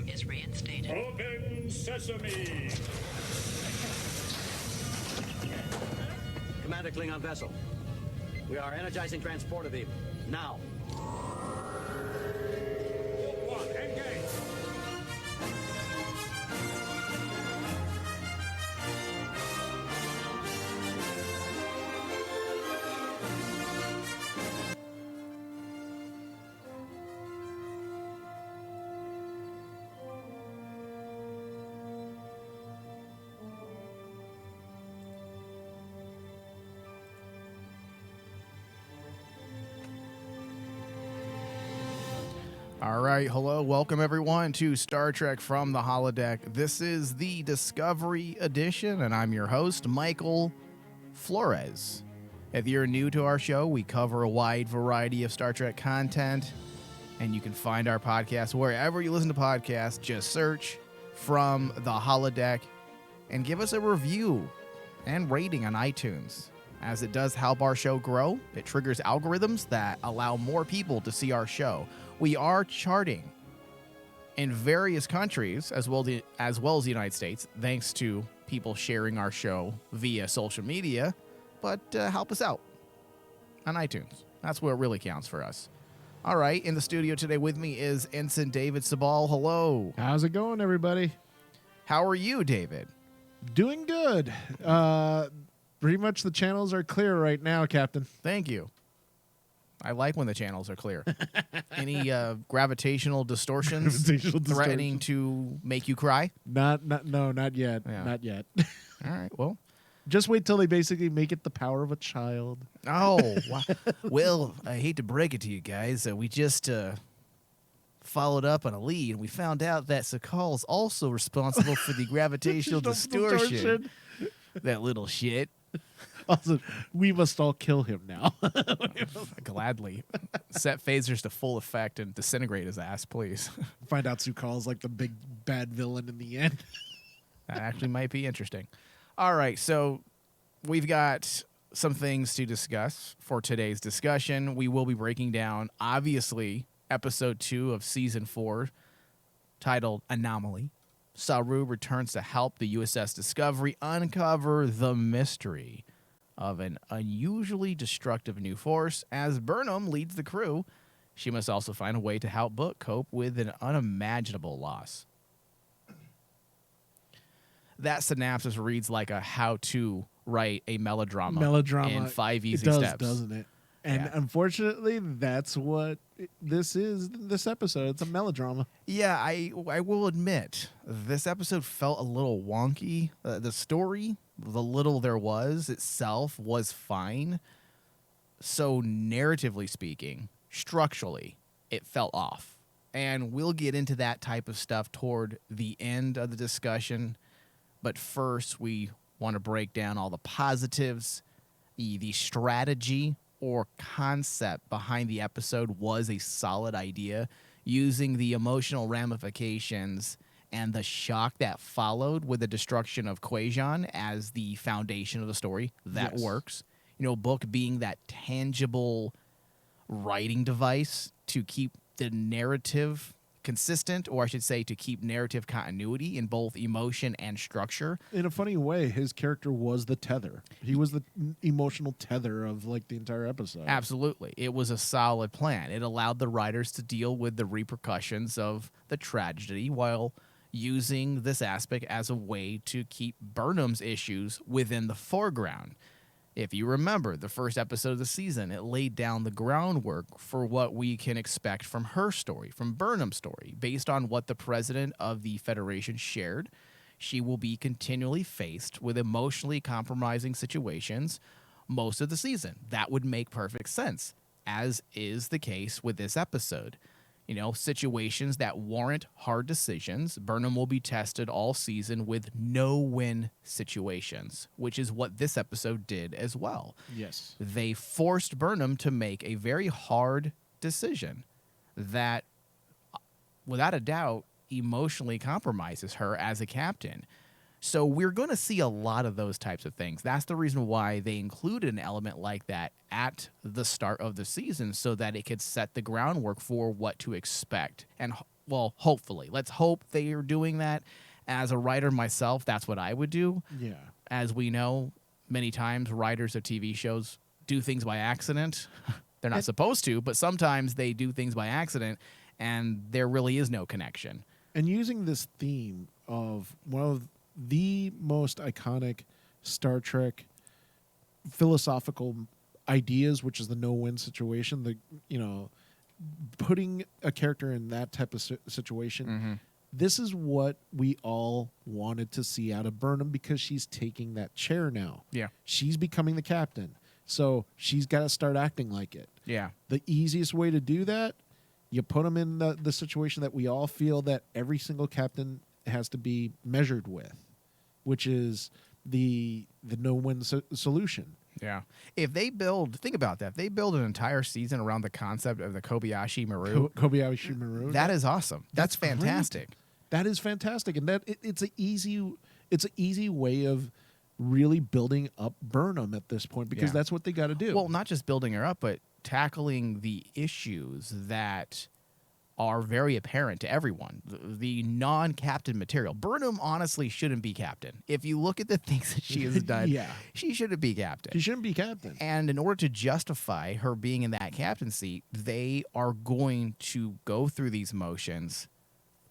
alarm is reinstated. Open sesame! Commander Klingon vessel. We are energizing transport of evil. Now. One, engage! All right, hello, welcome everyone to Star Trek from the Holodeck. This is the Discovery Edition, and I'm your host, Michael Flores. If you're new to our show, we cover a wide variety of Star Trek content, and you can find our podcast wherever you listen to podcasts. Just search From the Holodeck and give us a review and rating on iTunes. As it does help our show grow, it triggers algorithms that allow more people to see our show. We are charting in various countries as well as the United States, thanks to people sharing our show via social media. But help us out on iTunes. That's where it really counts for us. All right, in the studio today with me is Ensign David Sabal. Hello. How's it going, everybody? How are you, David? Doing good. Pretty much the channels are clear right now, Captain. Thank you. I like when the channels are clear. Any gravitational distortions threatening to make you cry? Not yet. Yeah. Not yet. All right, well. Just wait till they basically make it the power of a child. Oh, wow. Well, I hate to break it to you guys. We just followed up on a lead, and we found out that Sakal is also responsible for the gravitational distortion. That little shit. Also, we must all kill him now. Gladly. Set phasers to full effect and disintegrate his ass, please. Find out Sukal's like the big bad villain in the end. That actually might be interesting. All right, so we've got some things to discuss for today's discussion. We will be breaking down, obviously, episode 2 of season 4, titled Anomaly. Saru returns to help the USS Discovery uncover the mystery of an unusually destructive new force. As Burnham leads the crew, she must also find a way to help Book cope with an unimaginable loss. That synopsis reads like a how to write a melodrama in 5 easy steps. Doesn't it? And unfortunately, that's what this is, this episode. It's a melodrama. Yeah, I will admit, this episode felt a little wonky. The story, the little there was itself, was fine. So narratively speaking, structurally, it fell off. And we'll get into that type of stuff toward the end of the discussion. But first, we want to break down all the positives, the strategy or concept behind the episode was a solid idea, using the emotional ramifications and the shock that followed with the destruction of Quajon as the foundation of the story. That works. You know, Book being that tangible writing device to keep the narrative consistent, or I should say to keep narrative continuity in both emotion and structure. In a funny way, his character was the tether. He was the emotional tether of like the entire episode. Absolutely. It was a solid plan. It allowed the writers to deal with the repercussions of the tragedy while using this aspect as a way to keep Burnham's issues within the foreground. If you remember the first episode of the season, it laid down the groundwork for what we can expect from her story, from Burnham's story. Based on what the president of the Federation shared, she will be continually faced with emotionally compromising situations most of the season. That would make perfect sense, as is the case with this episode. You know, situations that warrant hard decisions. Burnham will be tested all season with no-win situations, which is what this episode did as well. Yes. They forced Burnham to make a very hard decision that, without a doubt, emotionally compromises her as a captain. So we're going to see a lot of those types of things. That's the reason why they included an element like that at the start of the season, so that it could set the groundwork for what to expect and well, hopefully. Let's hope they are doing that. As a writer myself, that's what I would do. Yeah. As we know, many times writers of TV shows do things by accident. They're not supposed to, but sometimes they do things by accident, and there really is no connection. And using this theme of one of the most iconic Star Trek philosophical ideas, which is the no-win situation, putting a character in that type of situation, this is what we all wanted to see out of Burnham, because she's taking that chair now. Yeah. She's becoming the captain. So she's got to start acting like it. Yeah. The easiest way to do that, you put them in the situation that we all feel that every single captain has to be measured with, which is the no-win solution. Yeah. If they think about that. If they build an entire season around the concept of the Kobayashi Maru, Kobayashi Maru. that is awesome. That's fantastic. Great. That is fantastic, and it's an easy way of really building up Burnham at this point, because that's what they got to do. Well, not just building her up, but tackling the issues that are very apparent to everyone. The non-captain material. Burnham honestly shouldn't be captain. If you look at the things that she has done, she shouldn't be captain. She shouldn't be captain. And in order to justify her being in that captain seat, they are going to go through these motions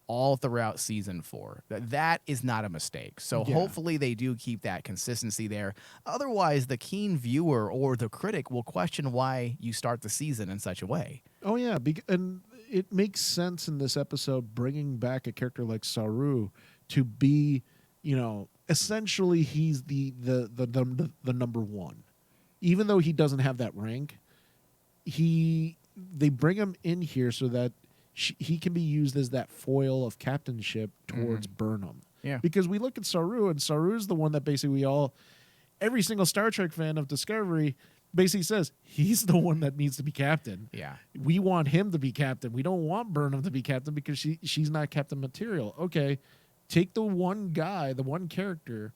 all throughout season 4. That is not a mistake. So hopefully they do keep that consistency there. Otherwise, the keen viewer or the critic will question why you start the season in such a way. Oh, yeah. And it makes sense in this episode bringing back a character like Saru to be, essentially he's the number one. Even though he doesn't have that rank, they bring him in here so that he can be used as that foil of captainship towards Burnham. Yeah. Because we look at Saru, and Saru is the one that basically every single Star Trek fan of Discovery basically says he's the one that needs to be captain. Yeah. We want him to be captain. We don't want Burnham to be captain because she's not captain material. Okay, take the one guy, the one character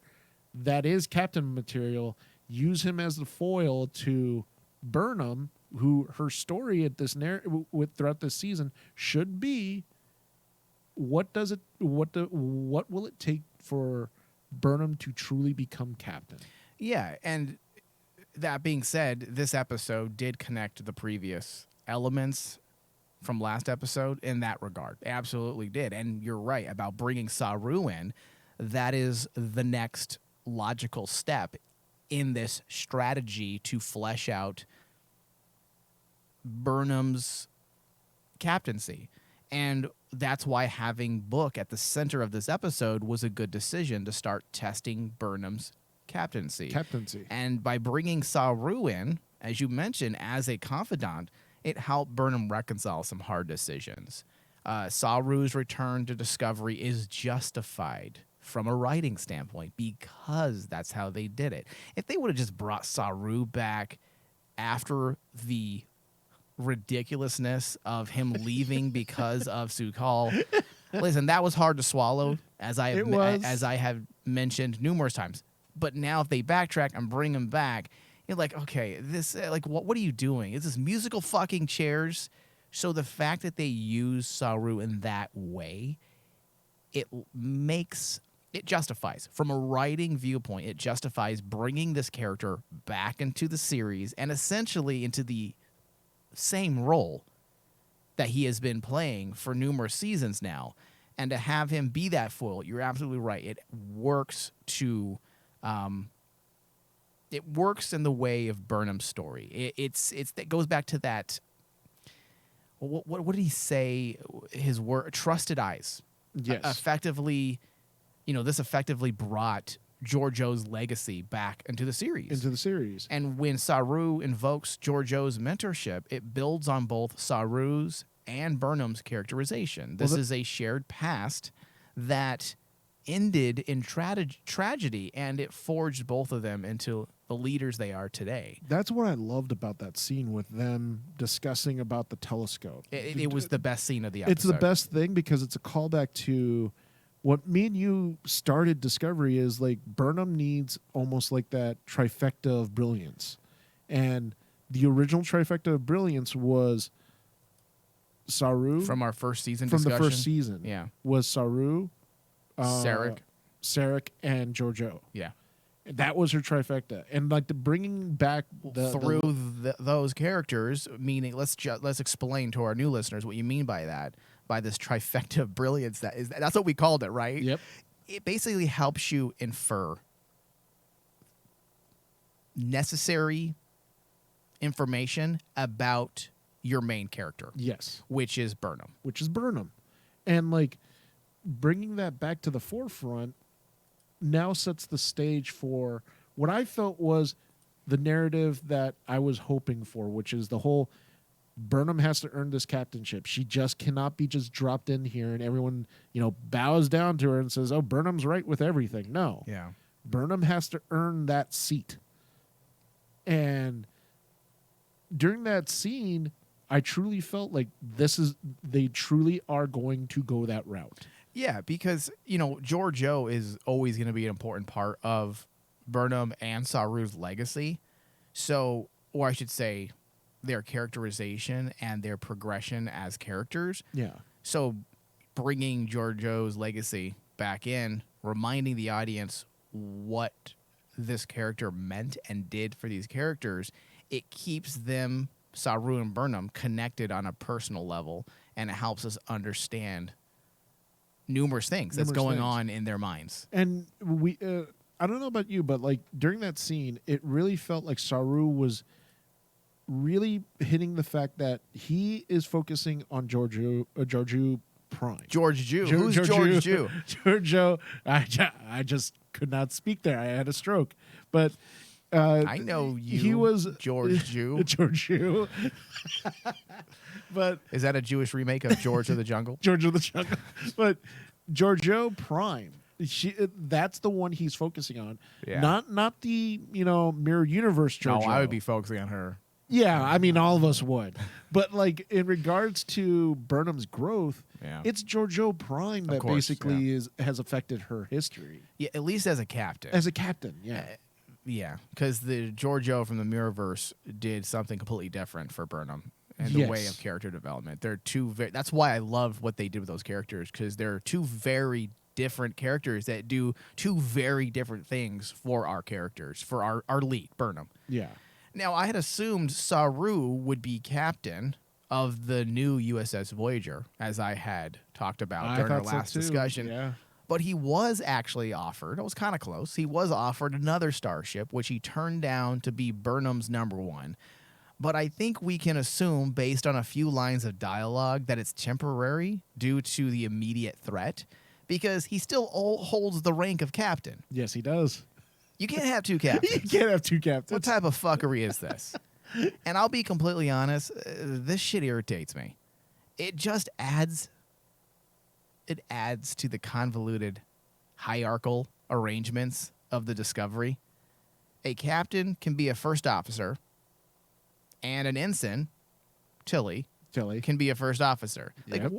that is captain material, use him as the foil to Burnham, who her story at this throughout this season should be what will it take for Burnham to truly become captain? Yeah, and that being said, this episode did connect the previous elements from last episode in that regard. Absolutely did. And you're right about bringing Saru in. That is the next logical step in this strategy to flesh out Burnham's captaincy. And that's why having Book at the center of this episode was a good decision to start testing Burnham's captaincy. And by bringing Saru in, as you mentioned, as a confidant, it helped Burnham reconcile some hard decisions. Saru's return to Discovery is justified from a writing standpoint because that's how they did it. If they would have just brought Saru back after the ridiculousness of him leaving because of Su'Kal, listen, that was hard to swallow, as I have mentioned numerous times. But now if they backtrack and bring him back, you're like, okay, this what are you doing? Is this musical fucking chairs? So the fact that they use Saru in that way, it justifies, from a writing viewpoint, it justifies bringing this character back into the series and essentially into the same role that he has been playing for numerous seasons now. And to have him be that foil, you're absolutely right. It works it works in the way of Burnham's story. It goes back to that. What did he say? His word, trusted eyes. Yes. Effectively, this effectively brought Georgiou's legacy back into the series. And when Saru invokes Georgiou's mentorship, it builds on both Saru's and Burnham's characterization. This is a shared past that ended in tragedy, and it forged both of them into the leaders they are today. That's what I loved about that scene with them discussing about the telescope. It was the best scene of the episode. It's the best thing because it's a callback to what me and you started Discovery is like Burnham needs almost like that trifecta of brilliance. And the original trifecta of brilliance was Saru From our first season from discussion. the first season. Yeah. Was Saru, Sarek. and Giorgio. Yeah. That was her trifecta, and like the bringing back those characters, meaning let's explain to our new listeners what you mean by that, by this trifecta of brilliance. That's what we called it, right? Yep. It basically helps you infer necessary information about your main character. Yes. Which is Burnham. And like bringing that back to the forefront now sets the stage for what I felt was the narrative that I was hoping for, which is the whole Burnham has to earn this captainship. She just cannot be just dropped in here and everyone, bows down to her and says, "Oh, Burnham's right with everything." No. Yeah. Burnham has to earn that seat. And during that scene, I truly felt like they truly are going to go that route. Yeah, because, Giorgio is always going to be an important part of Burnham and Saru's legacy. So, or I should say, their characterization and their progression as characters. Yeah. So, bringing Giorgio's legacy back in, reminding the audience what this character meant and did for these characters, it keeps them, Saru and Burnham, connected on a personal level, and it helps us understand numerous things that's going on in their minds. And we, I don't know about you, but like during that scene, it really felt like Saru was really hitting the fact that he is focusing on Giorgio Prime. George Jew. Who's George Jew? Giorgio. I just could not speak there. I had a stroke. But I know you. He was George Jew. George Jew. But is that a Jewish remake of George of the Jungle? George of the Jungle. But Giorgio Prime. That's the one he's focusing on. Yeah. Not the Mirror Universe Giorgio. No, I would be focusing on her. Yeah, I mean all of us would. But like in regards to Burnham's growth, it's Giorgio Prime that basically has affected her history. Yeah, at least as a captain. Yeah. Yeah, because the Giorgio from the Mirrorverse did something completely different for Burnham and the way of character development. They're that's why I love what they did with those characters, because they're two very different characters that do two very different things for our characters, for our lead, Burnham. Yeah. Now, I had assumed Saru would be captain of the new USS Voyager, as I had talked about during our last discussion. Yeah. But he was actually offered, it was kind of close, he was offered another starship, which he turned down to be Burnham's #1. But I think we can assume, based on a few lines of dialogue, that it's temporary due to the immediate threat, because he still holds the rank of captain. Yes, he does. You can't have two captains. You can't have two captains. What type of fuckery is this? And I'll be completely honest, this shit irritates me. It just adds to the convoluted hierarchical arrangements of the Discovery. A captain can be a first officer, and an ensign, Tilly, can be a first officer. Yep.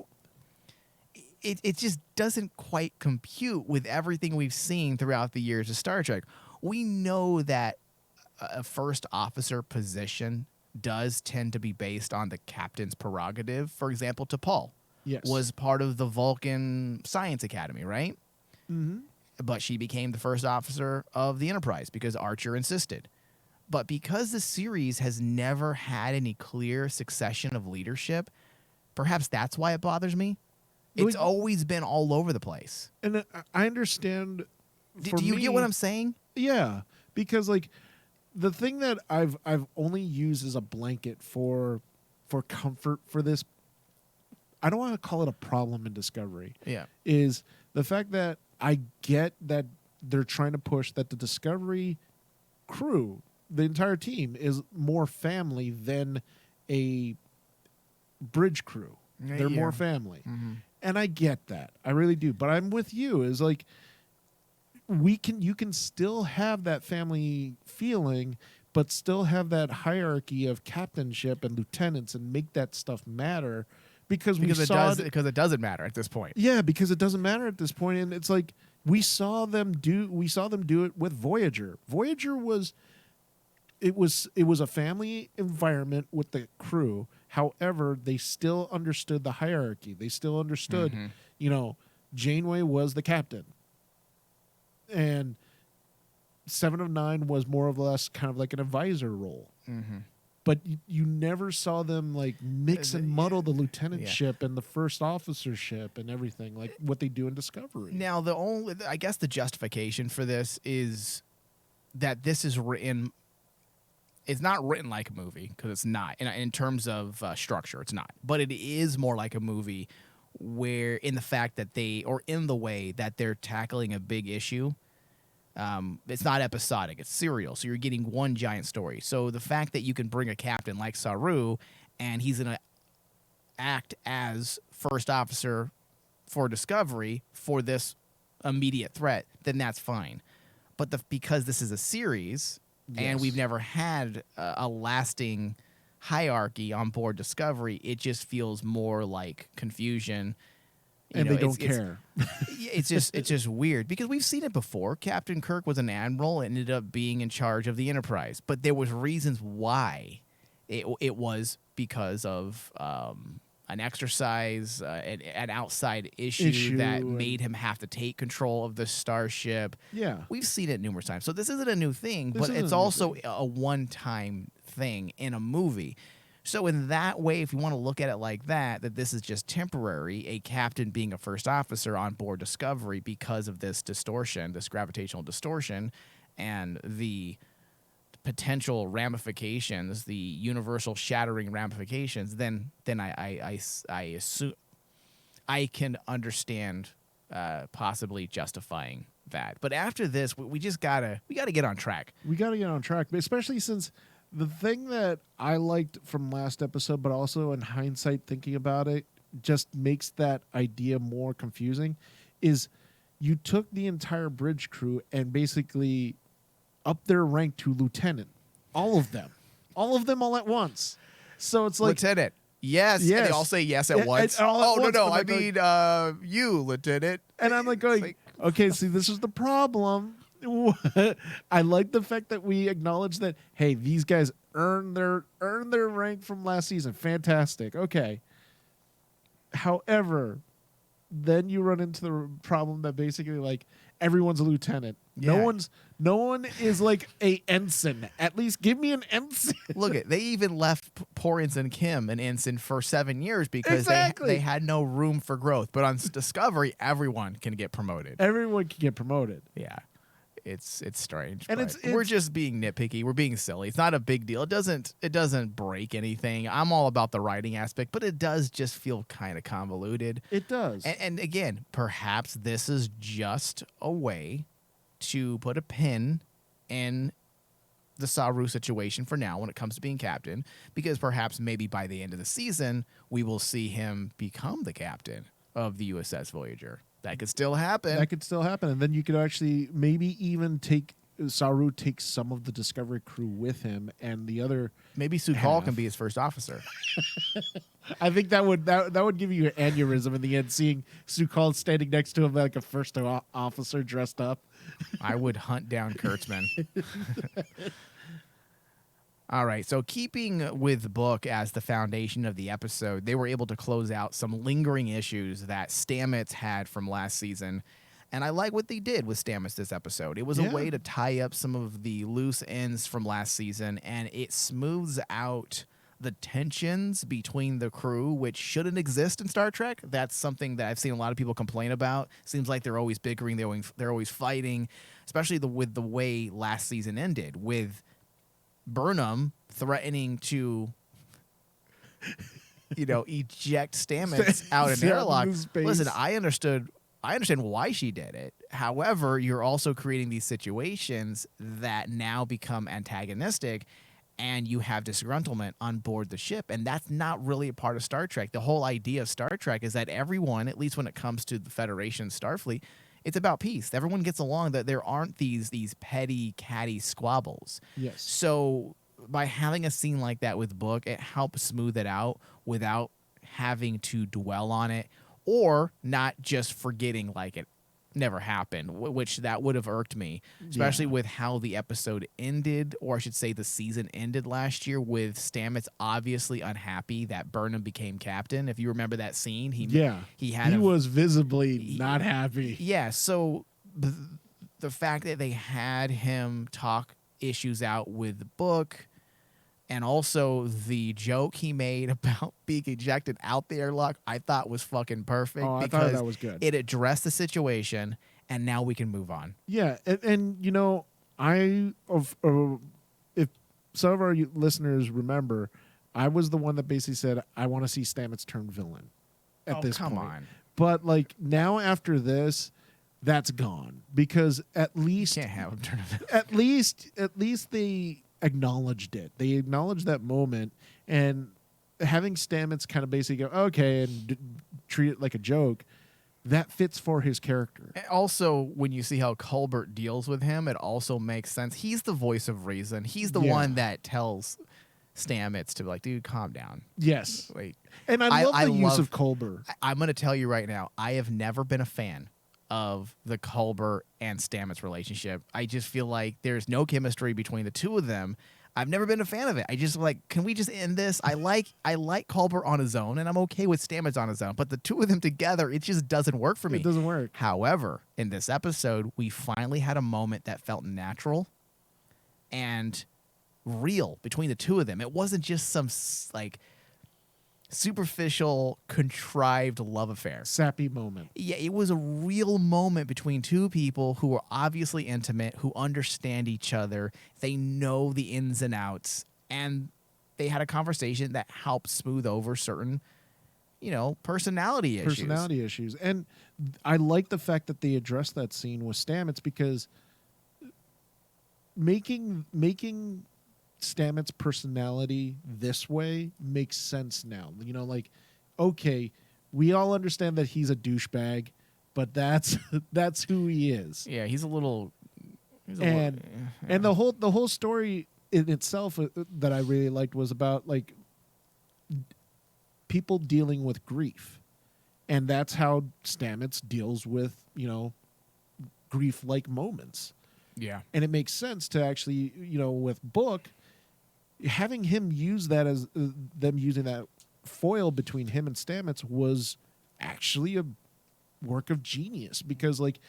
It just doesn't quite compute with everything we've seen throughout the years of Star Trek. We know that a first officer position does tend to be based on the captain's prerogative. For example, T'Pol was part of the Vulcan Science Academy, right? Mm-hmm. But she became the first officer of the Enterprise because Archer insisted. But because the series has never had any clear succession of leadership, perhaps that's why it bothers me. It's always been all over the place. And I understand. Do you get what I'm saying? Yeah, because like the thing that I've only used as a blanket for comfort for this, I don't want to call it a problem in Discovery. Yeah, is the fact that I get that they're trying to push that the Discovery crew, the entire team, is more family than a bridge crew. They're more family. Mm-hmm. And I get that. I really do. But I'm with you. Is like you can still have that family feeling, but still have that hierarchy of captainship and lieutenants and make that stuff matter because it doesn't matter at this point. Yeah, because it doesn't matter at this point. And it's like we saw them do it with Voyager. Voyager was a family environment with the crew. However, they still understood the hierarchy. They still understood, Janeway was the captain. And 7 of 9 was more or less kind of like an advisor role. Mm-hmm. But you never saw them like mix and muddle the lieutenantship and the first officership and everything, like what they do in Discovery. Now, I guess the justification for this is that this is written. It's not written like a movie because it's not in terms of structure. It's not, but it is more like a movie where in the fact that in the way that they're tackling a big issue. It's not episodic, it's serial, so you're getting one giant story. So the fact that you can bring a captain like Saru and he's going to act as first officer for Discovery for this immediate threat, then that's fine. But because this is a series and we've never had a lasting hierarchy on board Discovery, it just feels more like confusion. And they don't care. It's just weird because we've seen it before. Captain Kirk was an admiral and ended up being in charge of the Enterprise, but there was reasons why. It was because of an exercise, an outside issue that made him have to take control of the starship. Yeah, we've seen it numerous times. So this isn't a new thing, but it's also a one-time thing in a movie. So in that way, if you want to look at it like that this is just temporary, a captain being a first officer on board Discovery because of this distortion, this gravitational distortion, and the potential ramifications, the universal shattering ramifications, then I assume I can understand possibly justifying that. But after this, we gotta get on track. We gotta get on track, especially since. The thing that I liked from last episode, but also in hindsight thinking about it, just makes that idea more confusing, is you took the entire bridge crew and basically upped their rank to lieutenant. All of them all at once. So it's like... Lieutenant. Yes. And they all say yes at once. No. I mean, you, Lieutenant. And I'm like going, okay, see, this is the problem. I like the fact that we acknowledge that, hey, these guys earned their rank from last season. Fantastic. Okay. However, then you run into the problem that basically like everyone's a lieutenant. Yeah. No one is like a ensign. At least give me an ensign. Look, they even left poor Ensign Kim an ensign for 7 years because they had no room for growth. But on Discovery, everyone can get promoted. Everyone can get promoted. Yeah. It's strange, and but we're just being nitpicky. We're being silly. It's not a big deal. It doesn't break anything. I'm all about the writing aspect, but it does just feel kind of convoluted. It does. And again, perhaps this is just a way to put a pin in the Saru situation for now when it comes to being captain, because perhaps maybe by the end of the season we will see him become the captain of the USS Voyager. That could still happen. And then you could actually maybe even Saru takes some of the Discovery crew with him, and the other maybe Su'Kal can be his first officer. I think that would give you an aneurysm in the end, seeing Su'Kal standing next to him like a first officer dressed up. I would hunt down Kurtzman. All right, so keeping with book as the foundation of the episode, they were able to close out some lingering issues that Stamets had from last season. And I like what they did with Stamets this episode. It was a way to tie up some of the loose ends from last season, and it smooths out the tensions between the crew, which shouldn't exist in Star Trek. That's something that I've seen a lot of people complain about. Seems like they're always bickering, they're always fighting, especially with the way last season ended, with Burnham threatening to, eject Stamets out in airlock. Listen, I understand why she did it. However, you're also creating these situations that now become antagonistic, and you have disgruntlement on board the ship, and that's not really a part of Star Trek. The whole idea of Star Trek is that everyone, at least when it comes to the Federation Starfleet, it's about peace. Everyone gets along, that there aren't these petty, catty squabbles. Yes. So by having a scene like that with Book, it helps smooth it out without having to dwell on it, or not just forgetting like it never happened, which that would have irked me, especially Yeah. with how the episode ended, or I should say the season ended last year, with Stamets obviously unhappy that Burnham became captain. If you remember that scene, he was visibly not happy. yeah. So the fact that they had him talk issues out with the book, and also the joke he made about being ejected out the airlock, I thought was fucking perfect. Oh, I because thought that was good. It addressed the situation, and now we can move on. Yeah, and you know, if some of our listeners remember, I was the one that basically said I want to see Stamets turn villain at this come point. on. But like now after this, that's gone because at least Can't have him turn it. at least they acknowledged it. They acknowledged that moment, and having Stamets kind of basically go okay and treat it like a joke, that fits for his character. And also, when you see how Colbert deals with him, it also makes sense. He's the voice of reason. He's the Yeah. one that tells Stamets to be like, dude, calm down. Yes, Wait. and I love the use love- of Colbert. I'm going to tell you right now, I have never been a fan of the Colbert and Stamets relationship. I just feel like there's no chemistry between the two of them. I've never been a fan of it. I just like, can we just end this? I like Colbert on his own, and I'm okay with Stamets on his own, but the two of them together, it just doesn't work for me. It doesn't work. However, in this episode, we finally had a moment that felt natural and real between the two of them. It wasn't just some like superficial, contrived love affair. Sappy moment. Yeah, it was a real moment between two people who are obviously intimate, who understand each other. They know the ins and outs, and they had a conversation that helped smooth over certain, personality issues. And I like the fact that they addressed that scene with Stamets because making Stamets' personality this way makes sense now. Like, okay, we all understand that he's a douchebag, but that's who he is. Yeah, he's a little. And the whole story in itself that I really liked was about like people dealing with grief, and that's how Stamets deals with grief-like moments. Yeah. And it makes sense to actually, with Book, having him use that as them using that foil between him and Stamets was actually a work of genius because, like,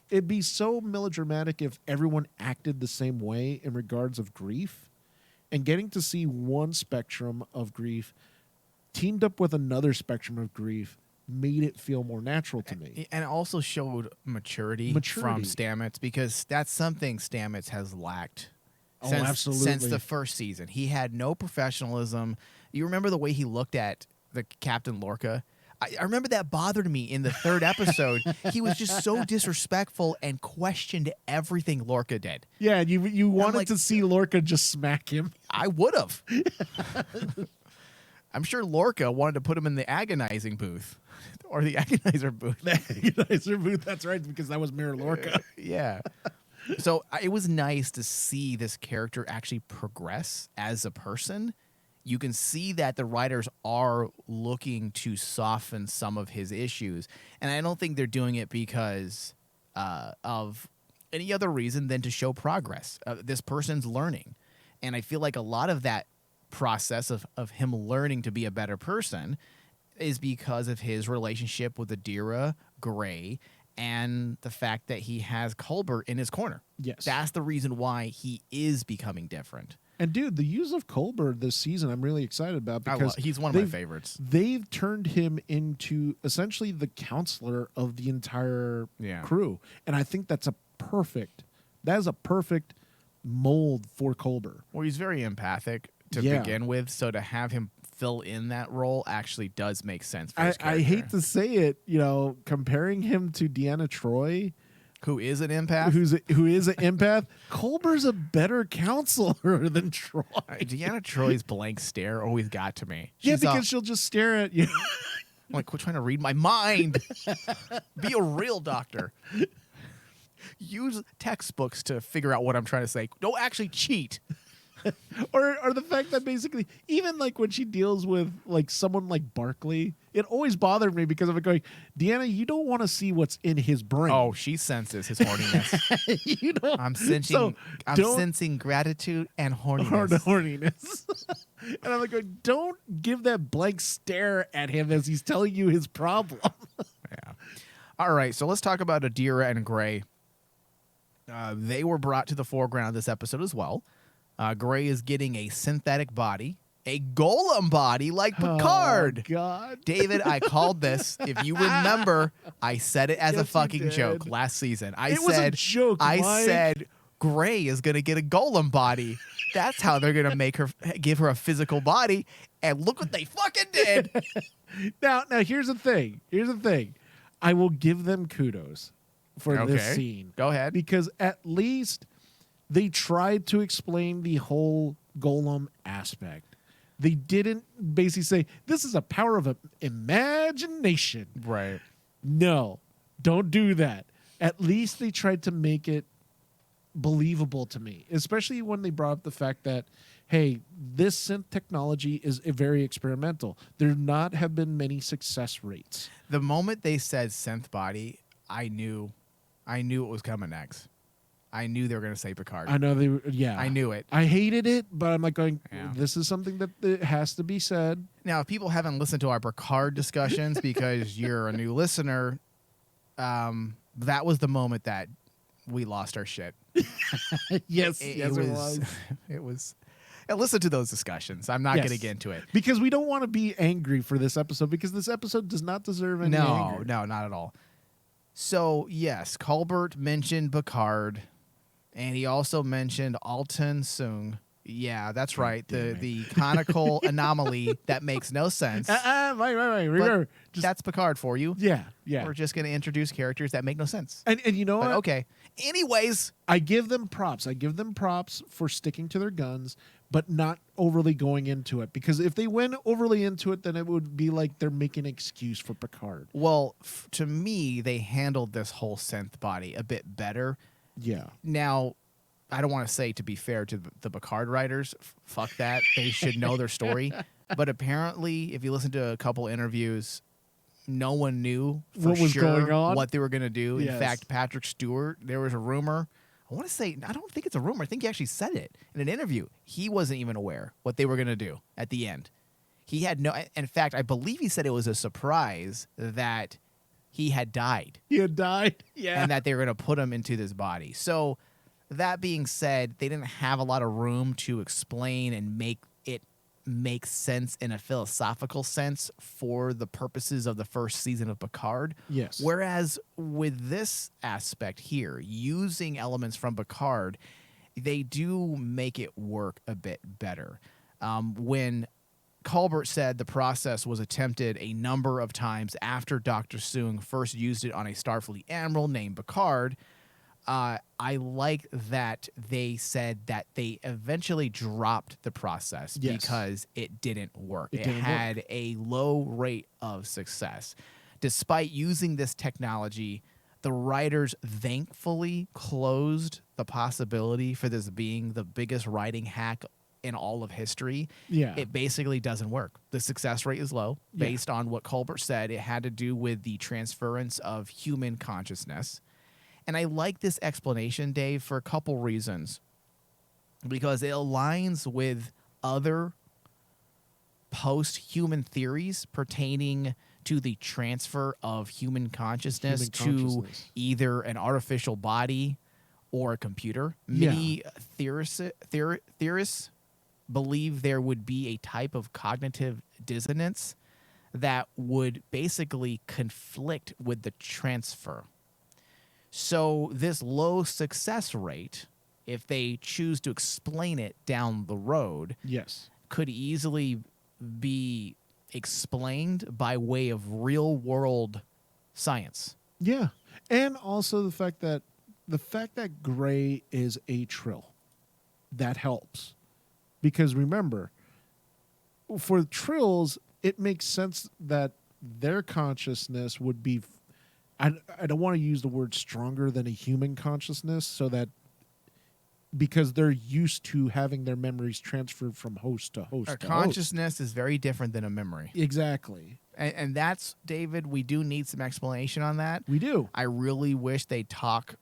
it'd be so melodramatic if everyone acted the same way in regards of grief, and getting to see one spectrum of grief teamed up with another spectrum of grief made it feel more natural to me. And it also showed maturity from Stamets, because that's something Stamets has lacked. Absolutely. Since the first season. He had no professionalism. You remember the way he looked at the Captain Lorca? I remember that bothered me in the third episode. He was just so disrespectful and questioned everything Lorca did. Yeah, you wanted like, to see Lorca just smack him. I would have. I'm sure Lorca wanted to put him in the agonizing booth or the agonizer booth. The agonizer booth, that's right, because that was Mirror Lorca. Yeah. So it was nice to see this character actually progress as a person. You can see that the writers are looking to soften some of his issues. And I don't think they're doing it because of any other reason than to show progress. This person's learning. And I feel like a lot of that process of him learning to be a better person is because of his relationship with Adira, Gray, and the fact that he has Colbert in his corner. Yes. That's the reason why he is becoming different. And dude, the use of Colbert this season, I'm really excited about because He's one of my favorites. They've turned him into essentially the counselor of the entire crew, and I think that is a perfect mold for Colbert. Well, he's very empathic to begin with, so to have him fill in that role actually does make sense for his character. I hate to say it, comparing him to Deanna Troi, who is an empath, who is an empath. Colbert's a better counselor than Troy. Deanna Troy's blank stare always got to me. Because she'll just stare at you. I'm like, quit trying to read my mind. Be a real doctor. Use textbooks to figure out what I'm trying to say. Don't actually cheat. or the fact that basically even like when she deals with like someone like Barkley, it always bothered me because of it going, Deanna, you don't want to see what's in his brain. Oh, she senses his horniness. You know, I'm sensing. so I'm don't- sensing gratitude and horniness. horniness. And I'm like, going, don't give that blank stare at him as he's telling you his problem. Yeah. All right, so let's talk about Adira and Gray. They were brought to the foreground of this episode as well. Gray is getting a synthetic body, a golem body like Picard. Oh, God. David, I called this. If you remember, I said it as Yes, a you fucking joke did. last season. It was a joke, I Mike. said Gray is going to get a golem body. That's how they're going to make her, give her a physical body. And look what they fucking did. Now, here's the thing. I will give them kudos for this Okay. scene. Go ahead. Because at least they tried to explain the whole golem aspect. They didn't basically say, this is a power of imagination. Right. No, don't do that. At least they tried to make it believable to me, especially when they brought up the fact that, hey, this synth technology is very experimental. There not have been many success rates. The moment they said synth body, I knew it was coming next. I knew they were going to say Picard. I know they were, yeah. I knew it. I hated it, but I'm like going, Yeah. this is something that it has to be said. Now, if people haven't listened to our Picard discussions because you're a new listener, that was the moment that we lost our shit. Yes, It was. It was. And listen to those discussions. I'm not Yes. going to get into it. Because we don't want to be angry for this episode, because this episode does not deserve any anger. No, not at all. So, yes, Colbert mentioned Picard, and he also mentioned Alton Sung. Yeah, that's right. damn The conical anomaly that makes no sense. Right. But Remember, just, that's Picard for you. yeah. We're just going to introduce characters that make no sense. And you know But what? okay. Anyways, I give them props. I give them props for sticking to their guns, but not overly going into it. Because if they went overly into it, then it would be like they're making an excuse for Picard. well, to me, they handled this whole synth body a bit better. Yeah. Now, I don't want to say, to be fair to the Picard writers, fuck that. They should know their story. But apparently, if you listen to a couple interviews, no one knew for What was sure going on? what they were going to do. Yes. In fact, Patrick Stewart, there was a rumor. I want to say, I don't think it's a rumor. I think he actually said it in an interview. He wasn't even aware what they were going to do at the end. He had no, in fact, I believe he said it was a surprise that he had died. He had died. Yeah. And that they were going to put him into this body. So, that being said, they didn't have a lot of room to explain and make it make sense in a philosophical sense for the purposes of the first season of Picard. Yes. Whereas with this aspect here, using elements from Picard, they do make it work a bit better. When Colbert said the process was attempted a number of times after Dr. Soong first used it on a Starfleet admiral named Picard, I like that they said that they eventually dropped the process Yes. because it didn't work. It It didn't had a low rate of success. Despite using this technology, the writers thankfully closed the possibility for this being the biggest writing hack in all of history. Yeah. It basically doesn't work. The success rate is low Yeah. based on what Colbert said. It had to do with the transference of human consciousness. And I like this explanation, Dave, for a couple reasons. Because it aligns with other post-human theories pertaining to the transfer of human consciousness, to either an artificial body or a computer. Yeah. Many theorists believe there would be a type of cognitive dissonance that would basically conflict with the transfer. So this low success rate, if they choose to explain it down the road, Yes. could easily be explained by way of real world science. Yeah. And also the fact that Gray is a Trill. That helps. Because remember, for Trills, it makes sense that their consciousness would be, I don't want to use the word stronger than a human consciousness, so that because they're used to having their memories transferred from host to host. Our to consciousness is very different than a memory. host. Exactly. And that's, David, we do need some explanation on that. We do. I really wish they'd talk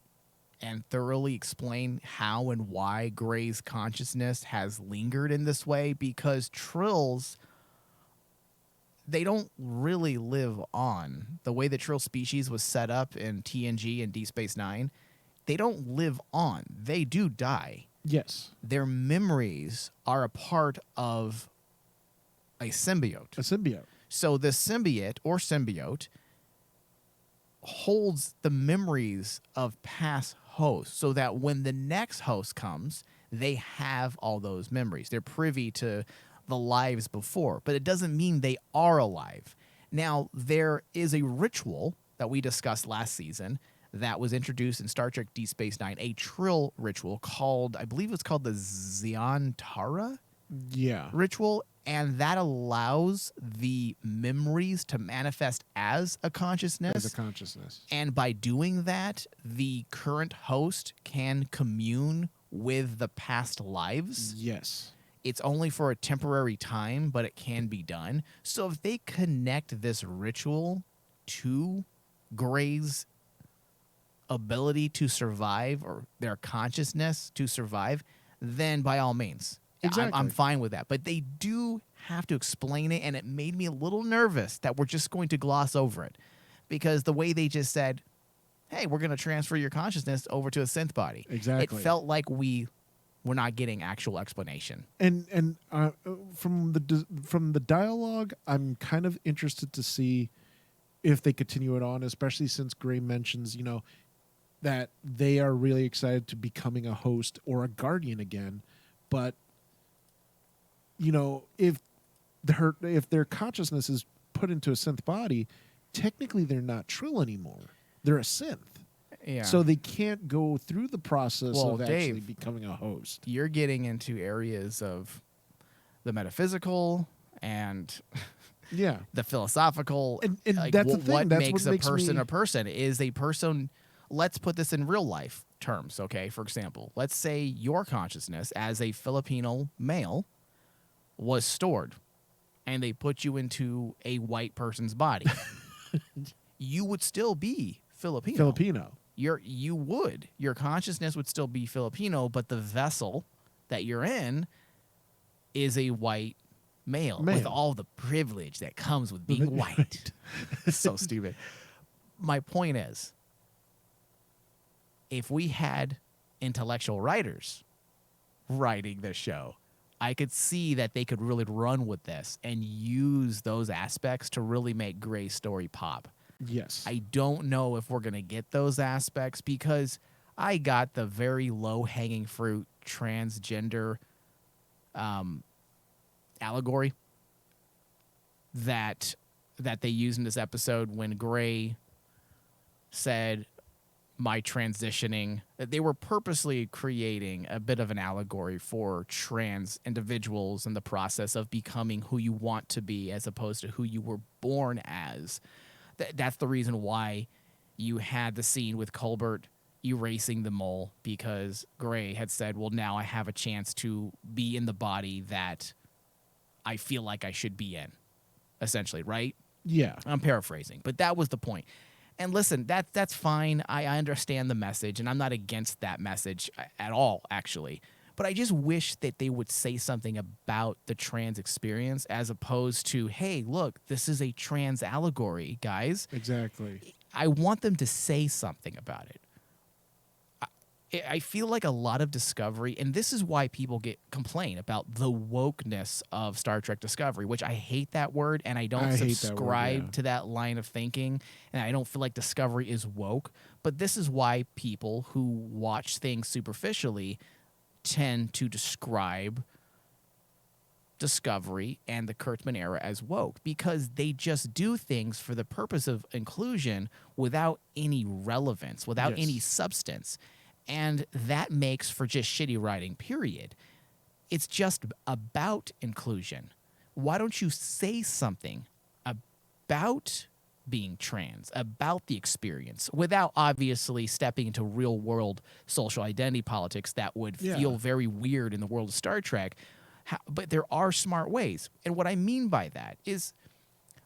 and thoroughly explain how and why Gray's consciousness has lingered in this way, because Trills, they don't really live on. The way the Trill species was set up in TNG and Deep Space Nine, they don't live on. They do die. Yes. Their memories are a part of a symbiote. A symbiote. So the symbiote holds the memories of past hosts, so that when the next host comes, they have all those memories. They're privy to the lives before, but it doesn't mean they are alive. Now, there is a ritual that we discussed last season that was introduced in Star Trek Deep Space Nine, a Trill ritual called, I believe it's called the Ziantara Yeah. ritual, and that allows the memories to manifest as a consciousness. As a consciousness. And by doing that, the current host can commune with the past lives. Yes. It's only for a temporary time, but it can be done. So if they connect this ritual to Gray's ability to survive, or their consciousness to survive, then by all means. Exactly. I'm fine with that. But they do have to explain it, and it made me a little nervous that we're just going to gloss over it. Because the way they just said, hey, we're going to transfer your consciousness over to a synth body. Exactly. It felt like we were not getting actual explanation. And from the dialogue, I'm kind of interested to see if they continue it on, especially since Gray mentions, that they are really excited to becoming a host or a guardian again. But if their consciousness is put into a synth body, technically they're not Trill anymore. They're a synth. Yeah. So they can't go through the process Well, of actually Dave, becoming a host. You're getting into areas of the metaphysical and Yeah. the philosophical. And that's the thing. What That's makes what a makes person me- a person? Is a person, let's put this in real life terms, okay? For example, let's say your consciousness as a Filipino male was stored and they put you into a white person's body. You would still be Filipino. Your consciousness would still be Filipino, but the vessel that you're in is a white male. With all the privilege that comes with being white. So stupid. My point is, if we had intellectual writers writing this show, I could see that they could really run with this and use those aspects to really make Gray's story pop. Yes. I don't know if we're going to get those aspects, because I got the very low-hanging fruit transgender allegory that they used in this episode when Gray said, my transitioning. They were purposely creating a bit of an allegory for trans individuals in the process of becoming who you want to be as opposed to who you were born as. That's the reason why you had the scene with Colbert erasing the mole, because Gray had said, well, now I have a chance to be in the body that I feel like I should be in, essentially, right? Yeah. I'm paraphrasing, but that was the point. And listen, that's fine. I understand the message, and I'm not against that message at all, actually. But I just wish that they would say something about the trans experience as opposed to, hey, look, this is a trans allegory, guys. Exactly. I want them to say something about it. I feel like a lot of Discovery, and this is why people complain about the wokeness of Star Trek Discovery, which I hate that word, and I don't subscribe to that line of thinking, and I don't feel like Discovery is woke. But this is why people who watch things superficially tend to describe Discovery and the Kurtzman era as woke, because they just do things for the purpose of inclusion without any relevance, without any substance. And that makes for just shitty writing, period. It's just about inclusion. Why don't you say something about being trans, about the experience, without obviously stepping into real world social identity politics that would Yeah. feel very weird in the world of Star Trek. But there are smart ways. And what I mean by that is,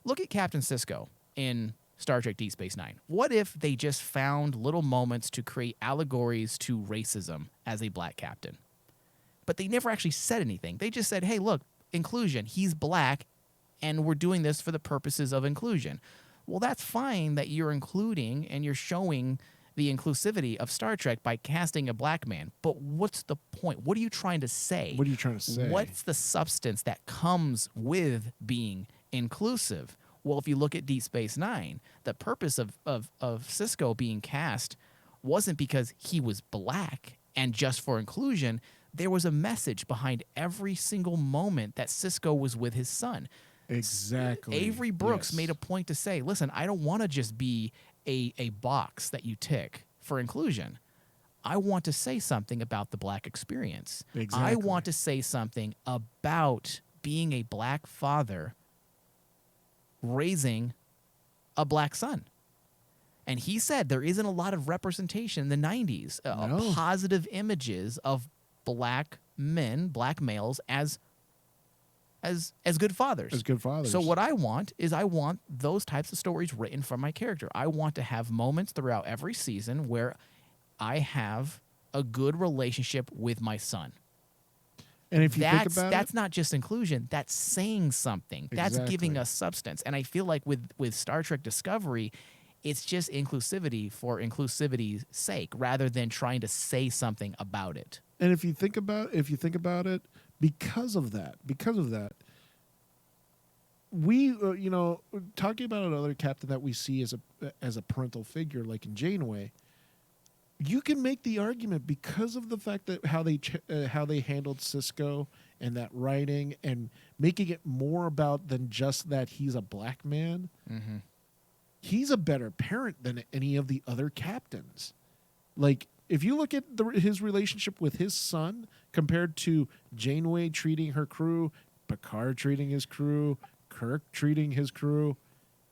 look at Captain Sisko in Star Trek Deep Space Nine. What if they just found little moments to create allegories to racism as a black captain? But they never actually said anything. They just said, hey, look, inclusion. He's black, and we're doing this for the purposes of inclusion. Well, that's fine that you're including and you're showing the inclusivity of Star Trek by casting a black man. But what's the point? What are you trying to say? What are you trying to say? What's the substance that comes with being inclusive? Well, if you look at Deep Space Nine, the purpose of Sisko being cast wasn't because he was black and just for inclusion. There was a message behind every single moment that Sisko was with his son. Exactly. Avery Brooks Yes. made a point to say, listen, I don't want to just be a box that you tick for inclusion. I want to say something about the black experience. I Exactly. want to say something about being a black father raising a black son. And he said there isn't a lot of representation in the 90s, No. positive images of black men, black males as good fathers. As good fathers. So what I want is I want those types of stories written for my character. I want to have moments throughout every season where I have a good relationship with my son. And if you think about That's it, not just inclusion. That's saying something. That's giving Exactly. us substance. And I feel like with Star Trek Discovery, it's just inclusivity for inclusivity's sake, rather than trying to say something about it. and if you think about it, because of that, we talking about another captain that we see as a parental figure, like in Janeway. You can make the argument because of the fact that how they handled Sisko and that writing and making it more about than just that he's a black man. Mm-hmm. He's a better parent than any of the other captains. Like, if you look at his relationship with his son compared to Janeway treating her crew, Picard treating his crew, Kirk treating his crew,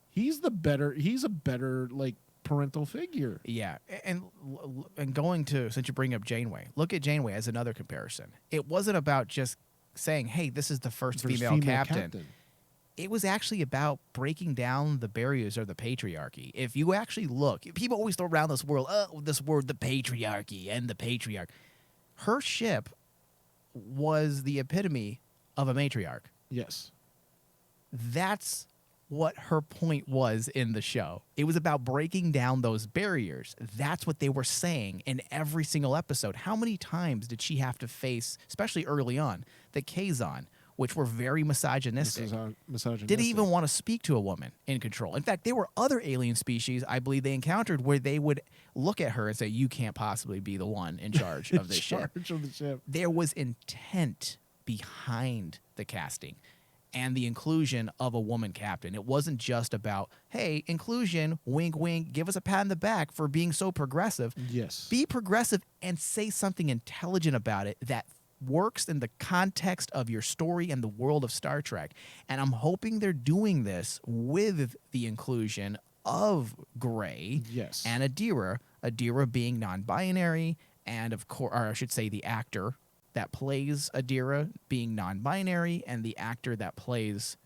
he's a better like parental figure. Yeah, and going to, since you bring up Janeway, look at Janeway as another comparison. It wasn't about just saying, hey, this is the first female captain. It was actually about breaking down the barriers of the patriarchy. If you actually look, people always throw around this word, the patriarchy and the patriarch. Her ship was the epitome of a matriarch. Yes. That's what her point was in the show. It was about breaking down those barriers. That's what they were saying in every single episode. How many times did she have to face, especially early on, the Kazon, which were very misogynistic? Didn't even want to speak to a woman in control. In fact, there were other alien species I believe they encountered where they would look at her and say, you can't possibly be the one in charge of this ship. There was intent behind the casting and the inclusion of a woman captain. It wasn't just about, hey, inclusion, wink, wink, give us a pat on the back for being so progressive. Yes. Be progressive and say something intelligent about it that works in the context of your story and the world of Star Trek. And I'm hoping they're doing this with the inclusion of Gray Yes. and Adira being non-binary, and of course, or I should say the actor that plays Adira being non-binary, and the actor that plays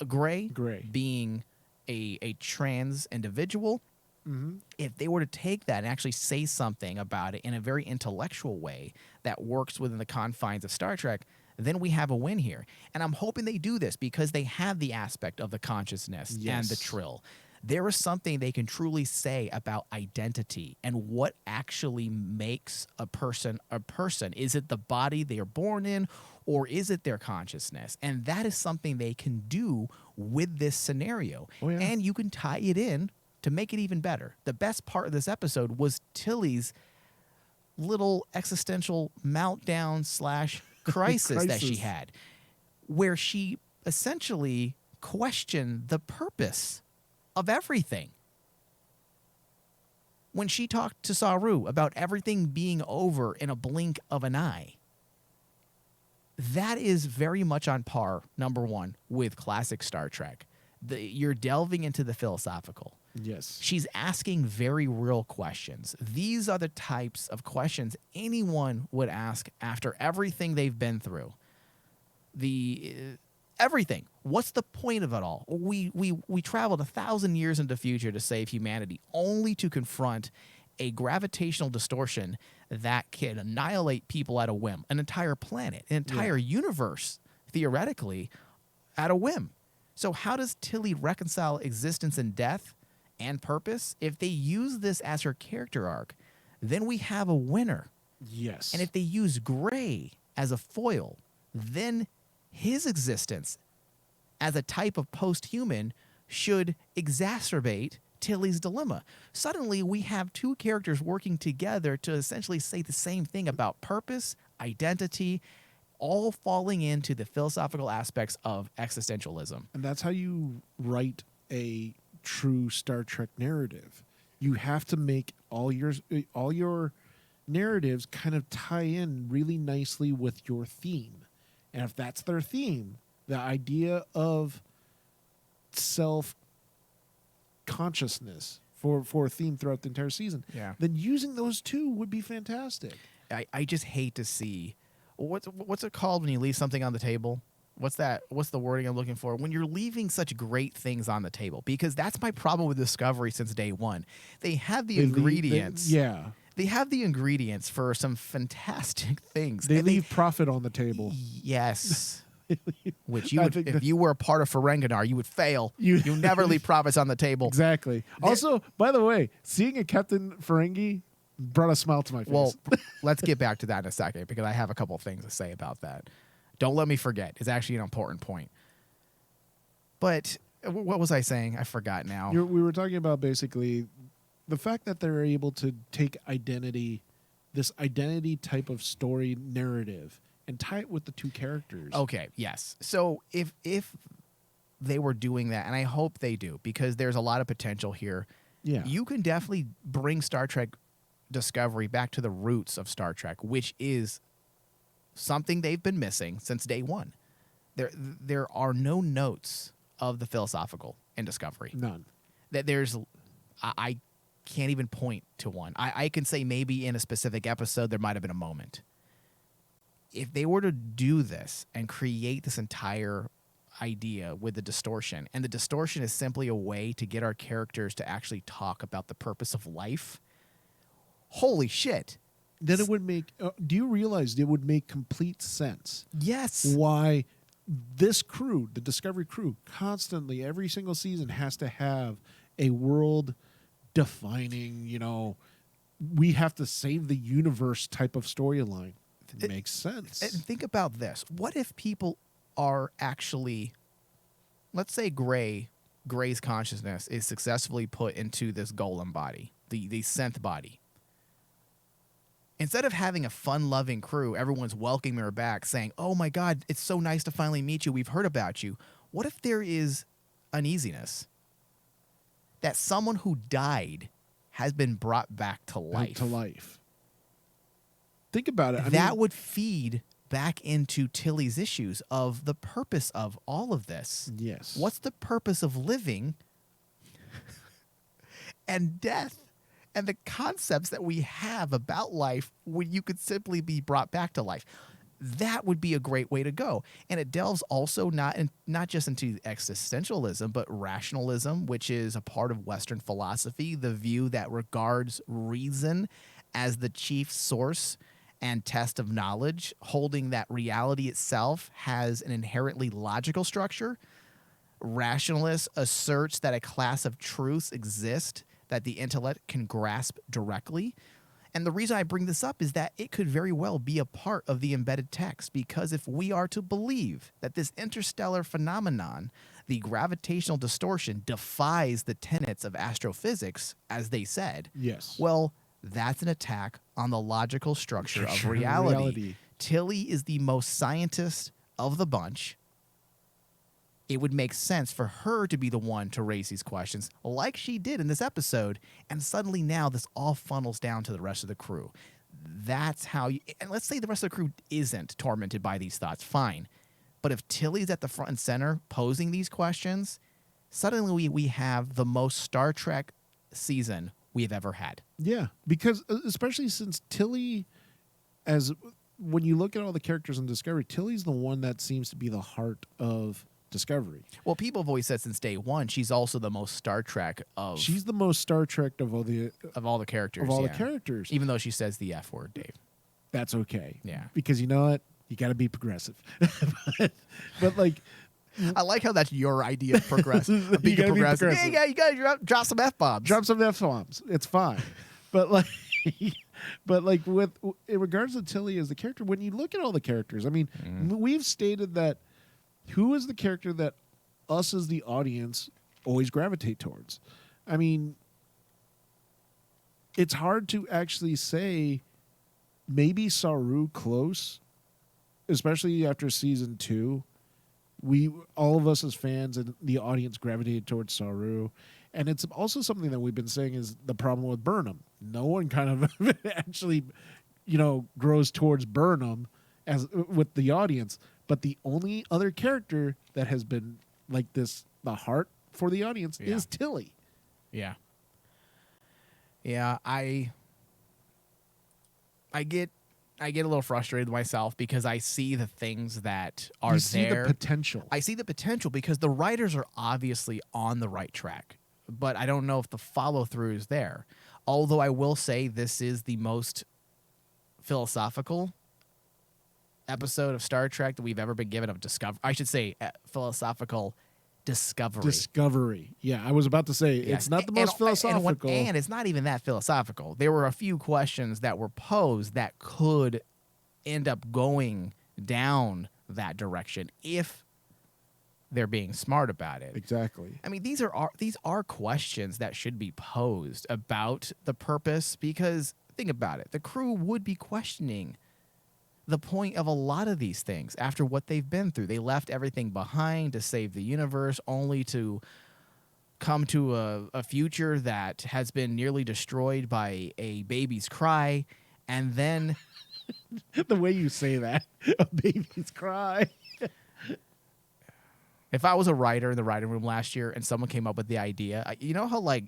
Gray being a trans individual. Mm-hmm. If they were to take that and actually say something about it in a very intellectual way that works within the confines of Star Trek, then we have a win here. And I'm hoping they do this because they have the aspect of the consciousness and the Yes. trill. There is something they can truly say about identity and what actually makes a person a person. Is it the body they are born in, or is it their consciousness? And that is something they can do with this scenario. Oh, yeah. And you can tie it in to make it even better. The best part of this episode was Tilly's little existential meltdown / crisis that she Crisis. had, where she essentially questioned the purpose of everything. When she talked to Saru about everything being over in a blink of an eye, that is very much on par, number one, with classic Star Trek. You're delving into the philosophical. Yes. She's asking very real questions. These are the types of questions anyone would ask after everything they've been through. Everything. What's the point of it all? We traveled 1,000 years into the future to save humanity, only to confront a gravitational distortion that can annihilate people at a whim, an entire planet, an entire universe, theoretically, at a whim. So how does Tilly reconcile existence and death and purpose? If they use this as her character arc, then we have a winner. Yes. And if they use Gray as a foil, then his existence as a type of post-human should exacerbate Tilly's dilemma. Suddenly, we have two characters working together to essentially say the same thing about purpose, identity, all falling into the philosophical aspects of existentialism. And that's how you write a true Star Trek narrative. You have to make all your narratives kind of tie in really nicely with your theme. And if that's their theme, the idea of self-consciousness for a theme throughout the entire season, then using those two would be fantastic. I just hate to see what's it called when you leave something on the table? What's that? What's the wording I'm looking for? When you're leaving such great things on the table, because that's my problem with Discovery since day one. They have the ingredients. They have the ingredients for some fantastic things. They leave profit on the table. Yes. Which you would, if you were a part of Ferenginar, you would fail. You never leave profits on the table. Exactly. Also, by the way, seeing a Captain Ferengi brought a smile to my face. Well, let's get back to that in a second, because I have a couple of things to say about that. Don't let me forget. It's actually an important point. But what was I saying? I forgot now. We were talking about basically the fact that they're able to take this identity type of story narrative, and tie it with the two characters. Okay, yes. So if they were doing that, and I hope they do, because there's a lot of potential here, you can definitely bring Star Trek Discovery back to the roots of Star Trek, which is something they've been missing since day one. There are no notes of the philosophical in Discovery. None. I can't even point to one. I can say maybe in a specific episode there might have been a moment. If they were to do this and create this entire idea with the distortion, and the distortion is simply a way to get our characters to actually talk about the purpose of life, holy shit. Then it would make... do you realize it would make complete sense? Yes. Why this crew, the Discovery crew, constantly, every single season has to have a world-defining, we have to save the universe type of storyline. It makes sense. And think about this. What if people are actually... Let's say Gray's consciousness is successfully put into this golem body, the synth body. Instead of having a fun-loving crew, everyone's welcoming her back, saying, "Oh my God, it's so nice to finally meet you. We've heard about you." What if there is uneasiness? That someone who died has been brought back to life. Think about it. That would feed back into Tilly's issues of the purpose of all of this. Yes. What's the purpose of living and death? And the concepts that we have about life when you could simply be brought back to life. That would be a great way to go. And it delves also not just into existentialism, but rationalism, which is a part of Western philosophy, the view that regards reason as the chief source and test of knowledge, holding that reality itself has an inherently logical structure. Rationalist asserts that a class of truths exist that the intellect can grasp directly. And the reason I bring this up is that it could very well be a part of the embedded text, because if we are to believe that this interstellar phenomenon, the gravitational distortion, defies the tenets of astrophysics, as they said, well, that's an attack on the logical structure of reality. Tilly is the most scientist of the bunch. It would make sense for her to be the one to raise these questions, like she did in this episode, and suddenly now this all funnels down to the rest of the crew. That's how you... And let's say the rest of the crew isn't tormented by these thoughts, fine. But if Tilly's at the front and center posing these questions, suddenly we have the most Star Trek season we've ever had. Yeah, because especially since Tilly, as when you look at all the characters in Discovery, Tilly's the one that seems to be the heart of Discovery. Well, people have always said since day one she's also the most Star Trek of She's the most Star Trek of all the characters. of all the yeah. characters. Even though she says the F word, Dave. That's okay. Yeah. Because you know what? You got to be progressive. but like, I like how that's your idea of progressive. Of being You gotta be progressive. progressive. Yeah, you gotta drop some F-bombs. drop some F-bombs. It's fine. But like, with in regards to Tilly as the character, when you look at all the characters, I mean, we've stated that who is the character that us as the audience always gravitate towards. I mean, it's hard to actually say maybe Saru close, especially after season 2. All of us as fans and the audience gravitated towards Saru. And it's also something that we've been saying is the problem with Burnham. No one kind of actually, grows towards Burnham as with the audience. But the only other character that has been like this, the heart for the audience, is Tilly. Yeah. Yeah, I get a little frustrated myself because I see the things that are You see there. the potential. I see the potential because the writers are obviously on the right track, but I don't know if the follow through is there. Although I will say this is the most philosophical episode of Star Trek that we've ever been given of discovery. I should say philosophical discovery. Discovery. Yeah, I was about to say Yes. it's not the most philosophical. And it's not even that philosophical. There were a few questions that were posed that could end up going down that direction if they're being smart about it. Exactly. I mean, these are questions that should be posed about the purpose, because think about it. The crew would be questioning the point of a lot of these things after what they've been through. They left everything behind to save the universe, only to come to a future that has been nearly destroyed by a baby's cry. And then The way you say that, a baby's cry. if I was a writer in the writing room last year and someone came up with the idea, you know how like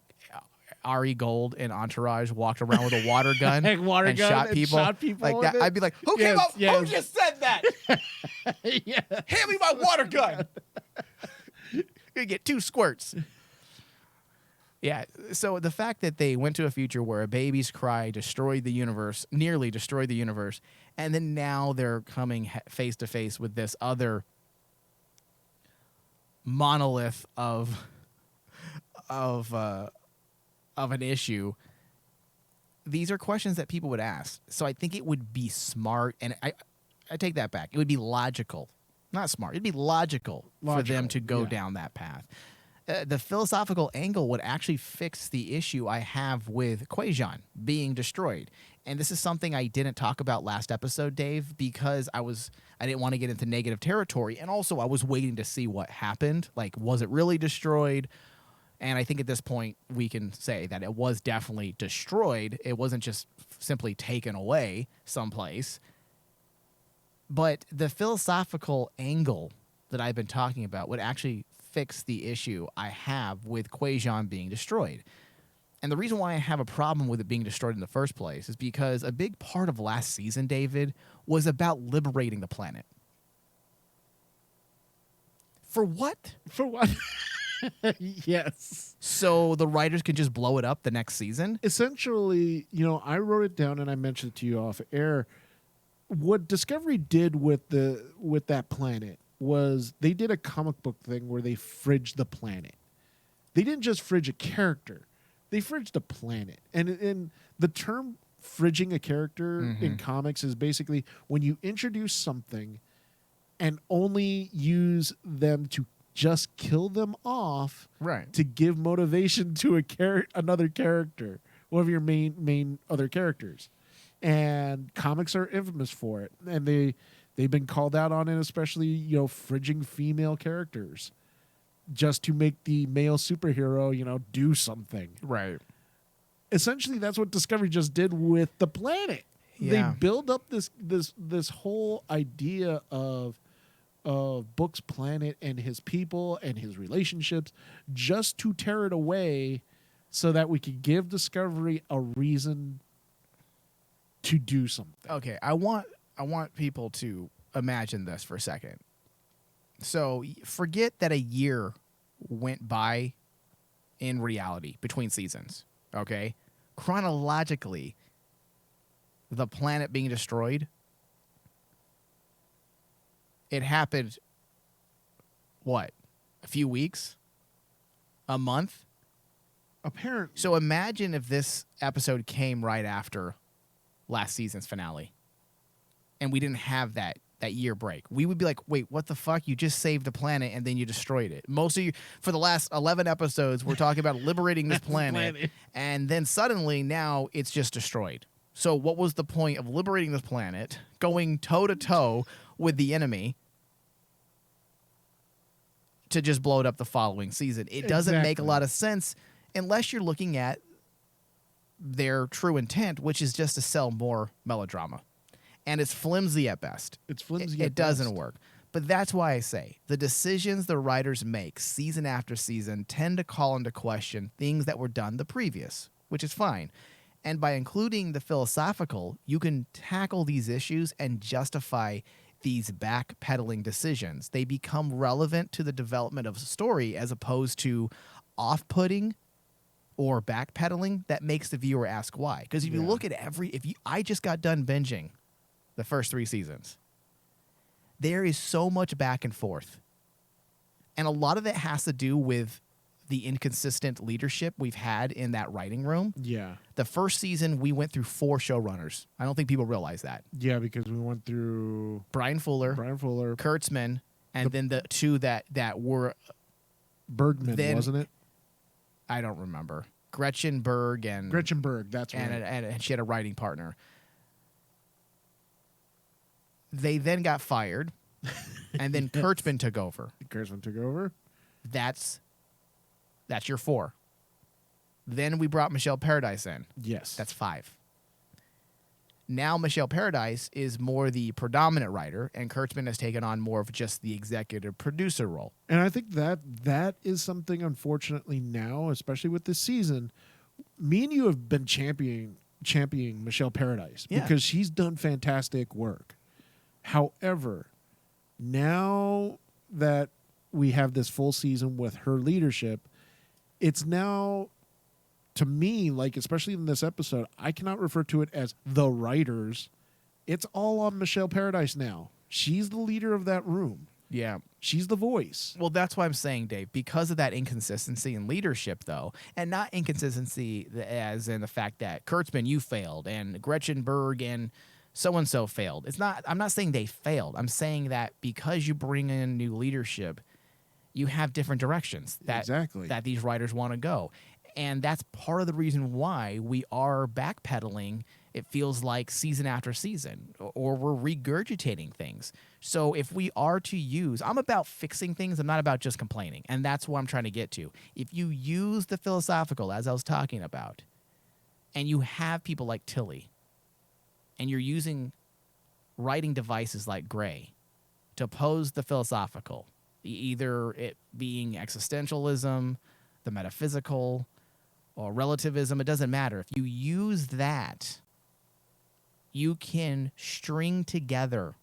Ari Gold in Entourage walked around with a water gun And water and gun shot and people, shot people like with that? it? I'd be like, who Yes, came up? yes. Who just said that? Yeah. Hand me my water gun. Gonna get 2 squirts. Yeah. So the fact that they went to a future where a baby's cry destroyed the universe, nearly destroyed the universe, and then now they're coming face to face with this other monolith of an issue. These are questions that people would ask. So I think it would be smart, and I take that back. It would be logical, not smart. It'd be logical for them to go down that path. The philosophical angle would actually fix the issue I have with Quajon being destroyed. And this is something I didn't talk about last episode, Dave, because I didn't want to get into negative territory. And also I was waiting to see what happened. Like, was it really destroyed? And I think at this point we can say that it was definitely destroyed. It wasn't just simply taken away someplace. But the philosophical angle that I've been talking about would actually fix the issue I have with Quajon being destroyed. And the reason why I have a problem with it being destroyed in the first place is because a big part of last season, David, was about liberating the planet. For what? For what? Yes. So the writers can just blow it up the next season? Essentially, I wrote it down and I mentioned it to you off air. What Discovery did with that planet was they did a comic book thing where they fridged the planet. They didn't just fridge a character; they fridged a planet. And the term fridging a character in comics is basically when you introduce something and only use them to just kill them off, Right. to give motivation to another character, one of your main other characters. And comics are infamous for it, and they've been called out on it, especially fridging female characters just to make the male superhero do something. Right. Essentially, that's what Discovery just did with the planet. Yeah. They build up this whole idea of of Book's planet and his people and his relationships just to tear it away so that we could give Discovery a reason to do something. Okay, I want people to imagine this for a second. So forget that a year went by in reality between seasons, okay? Chronologically, the planet being destroyed, it happened, what, a few weeks? A month? Apparently. So imagine if this episode came right after last season's finale and we didn't have that year break. We would be like, wait, what the fuck? You just saved the planet and then you destroyed it. Most of you, for the last 11 episodes, we're talking about liberating this planet, and then suddenly now it's just destroyed. So what was the point of liberating this planet, going toe-to-toe with the enemy to just blow it up the following season? It doesn't make a lot of sense unless you're looking at their true intent, which is just to sell more melodrama. And it's flimsy at best. It's flimsy It doesn't work. But that's why I say the decisions the writers make season after season tend to call into question things that were done the previous, which is fine. And by including the philosophical, you can tackle these issues and justify these backpedaling decisions. They become relevant to the development of the story as opposed to off-putting or backpedaling that makes the viewer ask why. Because if you look at I just got done binging the first 3 seasons. There is so much back and forth. And a lot of it has to do with the inconsistent leadership we've had in that writing room. Yeah. The first season, we went through 4 showrunners. I don't think people realize that. Yeah, because we went through Brian Fuller, Kurtzman, and then the 2 that were... Bergman, wasn't it? I don't remember. Gretchen Berg, that's right. And she had a writing partner. They then got fired, and then Kurtzman took over. That's your 4. Then we brought Michelle Paradise in. Yes. That's 5. Now Michelle Paradise is more the predominant writer, and Kurtzman has taken on more of just the executive producer role. And I think that is something, unfortunately, now, especially with this season, me and you have been championing Michelle Paradise because she's done fantastic work. However, now that we have this full season with her leadership, it's now, to me, like especially in this episode, I cannot refer to it as the writers. It's all on Michelle Paradise now. She's the leader of that room. Yeah. She's the voice. Well, that's why I'm saying, Dave, because of that inconsistency in leadership, though, and not inconsistency as in the fact that Kurtzman, you failed, and Gretchen Berg and so-and-so failed. I'm not saying they failed. I'm saying that because you bring in new leadership, you have different directions that these writers want to go. And that's part of the reason why we are backpedaling, it feels like, season after season, or we're regurgitating things. So if we are to use, I'm about fixing things, I'm not about just complaining. And that's what I'm trying to get to. If you use the philosophical, as I was talking about, and you have people like Tilly, and you're using writing devices like Gray to pose the philosophical, either it being existentialism, the metaphysical, or relativism, it doesn't matter. If you use that, you can string together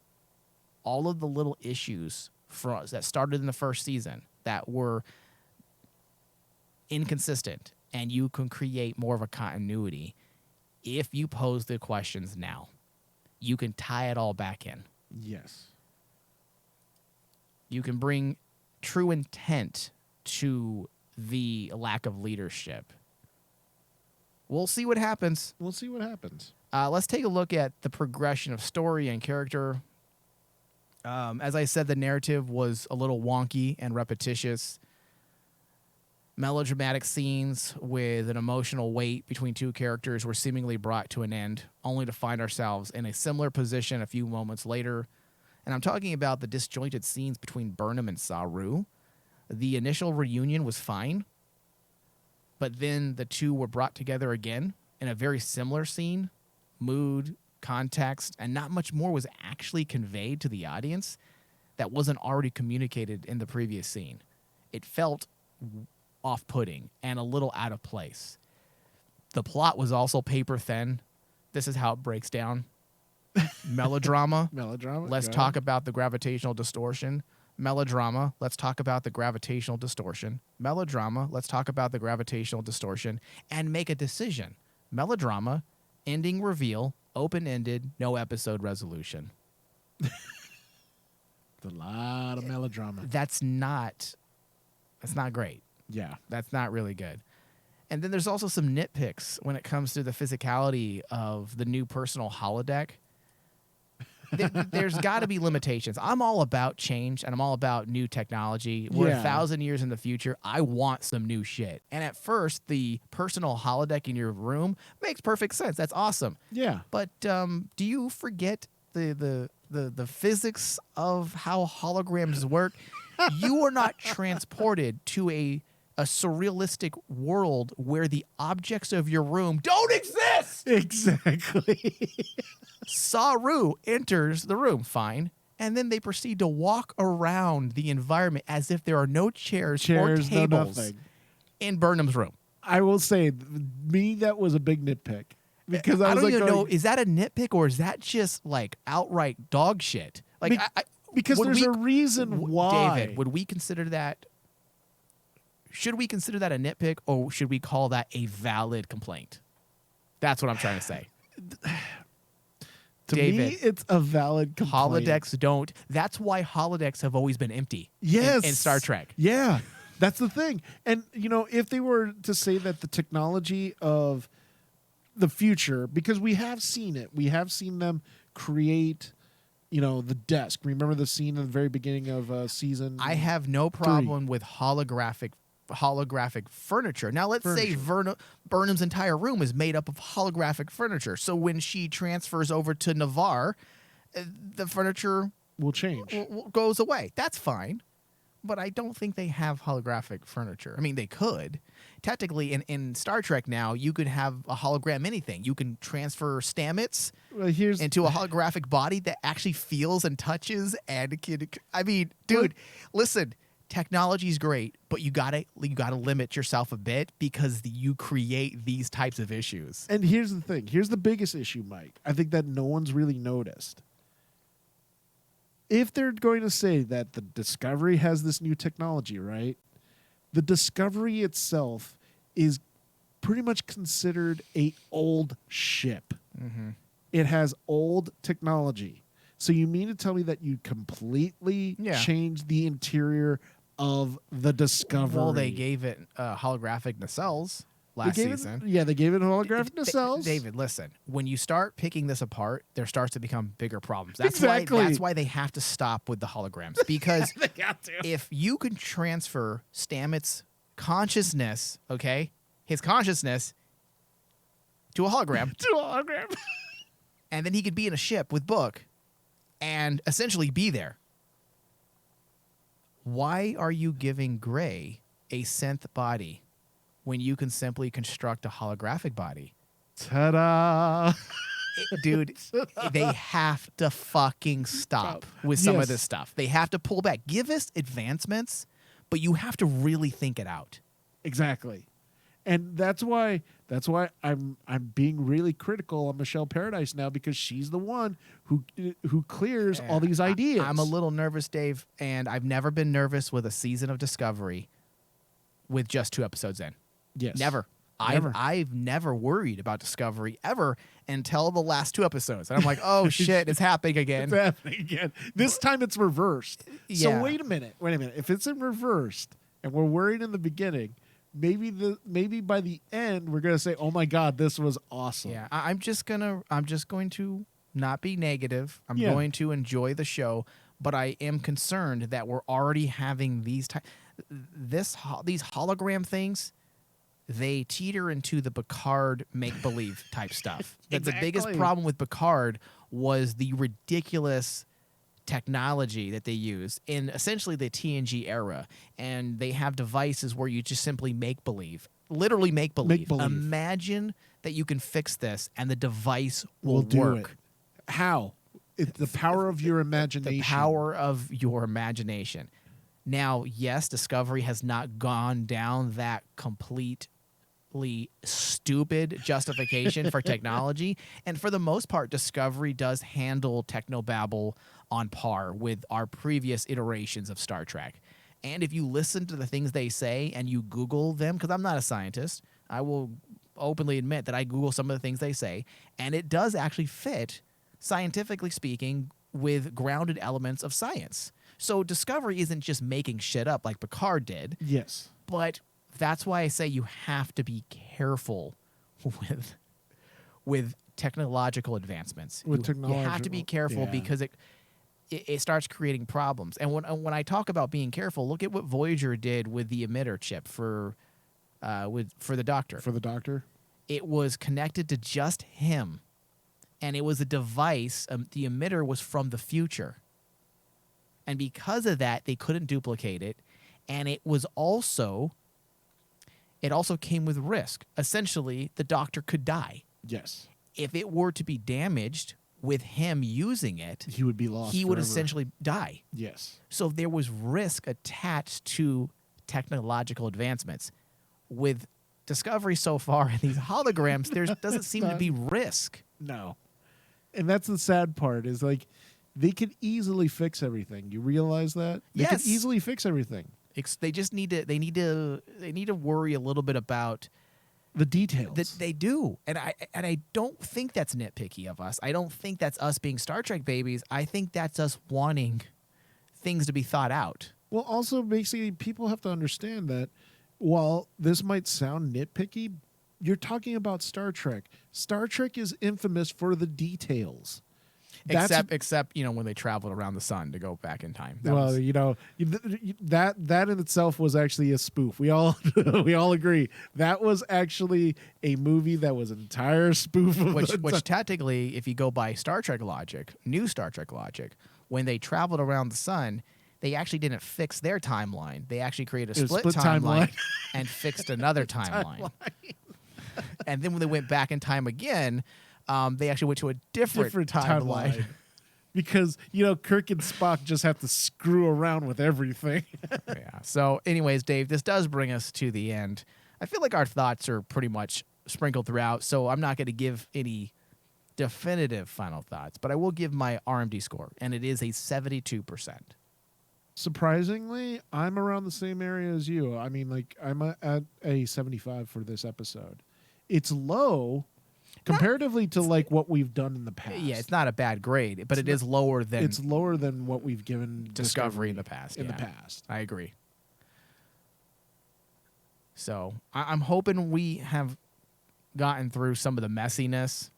all of the little issues that started in the first season that were inconsistent, and you can create more of a continuity. If you pose the questions now, you can tie it all back in. Yes. You can bring true intent to the lack of leadership. We'll see what happens. Let's take a look at the progression of story and character. As I said, the narrative was a little wonky and repetitious. Melodramatic scenes with an emotional weight between 2 characters were seemingly brought to an end, only to find ourselves in a similar position a few moments later. And I'm talking about the disjointed scenes between Burnham and Saru. The initial reunion was fine, but then the 2 were brought together again in a very similar scene. Mood, context, and not much more was actually conveyed to the audience. that wasn't already communicated in the previous scene. It felt off-putting and a little out of place. The plot was also paper thin. This is how it breaks down. Melodrama. Melodrama. Let's talk about the gravitational distortion. Melodrama. Let's talk about the gravitational distortion. Melodrama. Let's talk about the gravitational distortion and make a decision. Melodrama. Ending reveal. Open-ended. No episode resolution. It's a lot of melodrama. That's not great. Yeah. That's not really good. And then there's also some nitpicks when it comes to the physicality of the new personal holodeck. There's got to be limitations. I'm all about change, and I'm all about new technology. We're 1,000 years in the future. I want some new shit. And at first, the personal holodeck in your room makes perfect sense. That's awesome. Yeah. But do you forget the physics of how holograms work? You are not transported to a surrealistic world where the objects of your room don't exist. Exactly. Saru enters the room, fine, and then they proceed to walk around the environment as if there are no chairs or tables in Burnham's room. I will say, me, that was a big nitpick. Because I was don't like, even know, is that a nitpick or is that just like outright dog shit? Like, because there's a reason why. David, would we consider that? Should we consider that a nitpick, or should we call that a valid complaint? That's what I'm trying to say. To David, me, it's a valid complaint. Holodecks don't. That's why holodecks have always been empty. Yes. In Star Trek. Yeah, that's the thing. And, if they were to say that the technology of the future, because we have seen it, we have seen them create, the desk. Remember the scene in the very beginning of season? I have no problem with holographic furniture. Now, let's say Burnham's entire room is made up of holographic furniture. So when she transfers over to Navarre, the furniture will change. Goes away. That's fine. But I don't think they have holographic furniture. I mean, they could. Technically, in Star Trek now, you could have a hologram anything. You can transfer Stamets into a holographic body that actually feels and touches and can... I mean, dude, listen... Technology's great, but you gotta limit yourself a bit because you create these types of issues. And here's the thing. Here's the biggest issue, Mike. I think that no one's really noticed. If they're going to say that the Discovery has this new technology, right? The Discovery itself is pretty much considered a old ship. Mm-hmm. It has old technology. So you mean to tell me that you completely changed the interior of the Discovery? Well, they gave it holographic nacelles last season. They gave it holographic nacelles. David, listen. When you start picking this apart, there starts to become bigger problems. That's why they have to stop with the holograms. Because they got to. If you can transfer Stamets' consciousness, his consciousness, to a hologram. And then he could be in a ship with Book and essentially be there. Why are you giving Gray a synth body when you can simply construct a holographic body? Ta-da! Dude, they have to fucking stop with some of this stuff. They have to pull back. Give us advancements, but you have to really think it out. Exactly. And that's why I'm being really critical on Michelle Paradise now, because she's the one who clears all these ideas. I'm a little nervous, Dave, and I've never been nervous with a season of Discovery with just 2 episodes in. Yes. Never. I've never worried about Discovery ever until the last 2 episodes. And I'm like, oh shit, it's happening again. It's happening again. This time it's reversed. Yeah. So wait a minute. If it's in reversed and we're worried in the beginning, maybe by the end we're gonna say, "Oh my God, this was awesome." Yeah, I'm just going to not be negative. I'm going to enjoy the show, but I am concerned that we're already having these hologram things. They teeter into the Picard make-believe type stuff. Exactly. The biggest problem with Picard was the ridiculous technology that they use in essentially the TNG era, and they have devices where you just simply make-believe. Literally make-believe. Imagine that you can fix this and the device will work. How? It's the power of your imagination. The power of your imagination. Now, yes, Discovery has not gone down that completely stupid justification for technology. And for the most part, Discovery does handle technobabble on par with our previous iterations of Star Trek. And if you listen to the things they say and you Google them, because I'm not a scientist, I will openly admit that I Google some of the things they say, and it does actually fit, scientifically speaking, with grounded elements of science. So Discovery isn't just making shit up like Picard did. Yes. But that's why I say you have to be careful with technological advancements. You have to be careful because it starts creating problems. And when I talk about being careful, look at what Voyager did with the emitter chip for the Doctor. For the Doctor? It was connected to just him, and it was a device. The emitter was from the future, and because of that, they couldn't duplicate it, and it also came with risk. Essentially, the Doctor could die. Yes. If it were to be damaged with him using it, he would be lost. He would forever. essentially die. Yes. So there was risk attached to technological advancements. With Discovery so far and these holograms, there doesn't seem to be risk. No. And that's the sad part is like they could easily fix everything. You realize that? They could easily fix everything. They just need to worry a little bit about the details. That they do. And I don't think that's nitpicky of us. I don't think that's us being Star Trek babies. I think that's us wanting things to be thought out. Well, also basically people have to understand that while this might sound nitpicky, you're talking about Star Trek. Star Trek is infamous for the details. Except when they traveled around the sun to go back in time. That in itself was actually a spoof. We all agree that was actually a movie that was an entire spoof of which technically, if you go by Star Trek logic, new Star Trek logic, when they traveled around the sun, they actually didn't fix their timeline. They actually created a split timeline and fixed another timeline. And then when they went back in time again, they actually went to a different timeline. Because, Kirk and Spock just have to screw around with everything. Yeah. So anyways, Dave, this does bring us to the end. I feel like our thoughts are pretty much sprinkled throughout, so I'm not going to give any definitive final thoughts, but I will give my RMD score, and it is a 72%. Surprisingly, I'm around the same area as you. I mean, like, I'm at a 75 for this episode. It's low comparatively to like what we've done in the past. Yeah, it's not a bad grade, but it's lower than what we've given Discovery in the past. In the past, I agree. So I'm hoping we have gotten through some of the messiness,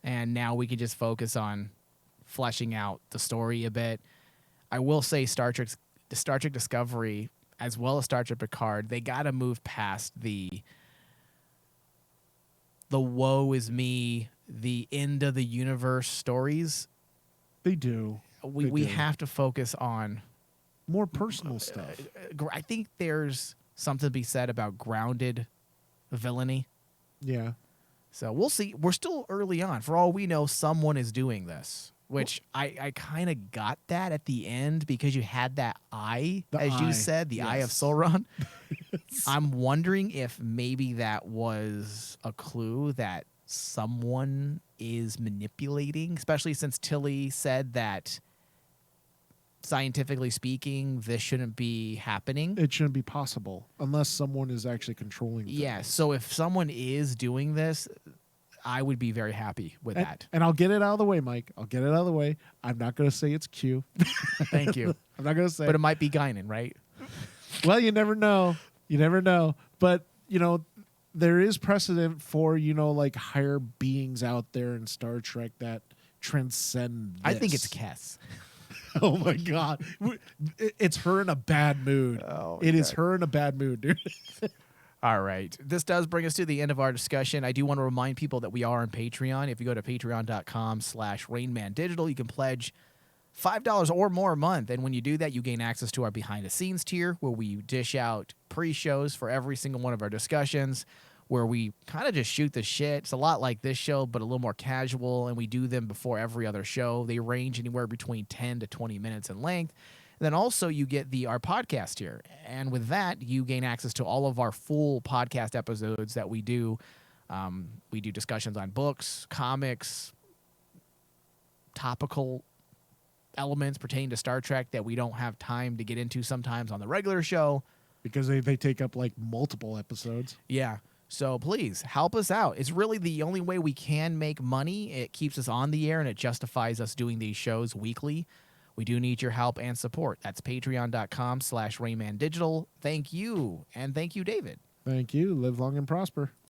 and now we can just focus on fleshing out the story a bit. I will say Star Trek Discovery, as well as Star Trek Picard, they got to move past the woe is me, the end of the universe stories. They do. We have to focus on more personal stuff. I think there's something to be said about grounded villainy. Yeah. So we'll see. We're still early on. For all we know, someone is doing this. Which I kind of got that at the end because you had that eye, you said, the eye of Sauron. I'm wondering if maybe that was a clue that someone is manipulating, especially since Tilly said that, scientifically speaking, this shouldn't be happening. It shouldn't be possible unless someone is actually controlling things. Yeah, so if someone is doing this, I would be very happy with that. And I'll get it out of the way, Mike. I'll get it out of the way. I'm not going to say it's Q. Thank you. I'm not going to say. But it might be Guinan, right? Well, you never know. You never know. But, there is precedent for, like higher beings out there in Star Trek that transcend this. I think it's Kes. Oh, my God. It's her in a bad mood. It is her in a bad mood, dude. All right. This does bring us to the end of our discussion. I do want to remind people that we are on Patreon. If you go to patreon.com/RainmanDigital, you can pledge $5 or more a month. And when you do that, you gain access to our behind the scenes tier where we dish out pre-shows for every single one of our discussions. where we kind of just shoot the shit. It's a lot like this show, but a little more casual, and we do them before every other show. They range anywhere between 10 to 20 minutes in length. And then also you get our podcast here. And with that, you gain access to all of our full podcast episodes that we do. We do discussions on books, comics, topical elements pertaining to Star Trek that we don't have time to get into sometimes on the regular show. Because they take up like multiple episodes. Yeah. So please help us out. It's really the only way we can make money. It keeps us on the air and it justifies us doing these shows weekly. We do need your help and support. That's patreon.com/RaymanDigital. Thank you. And thank you, David. Thank you. Live long and prosper.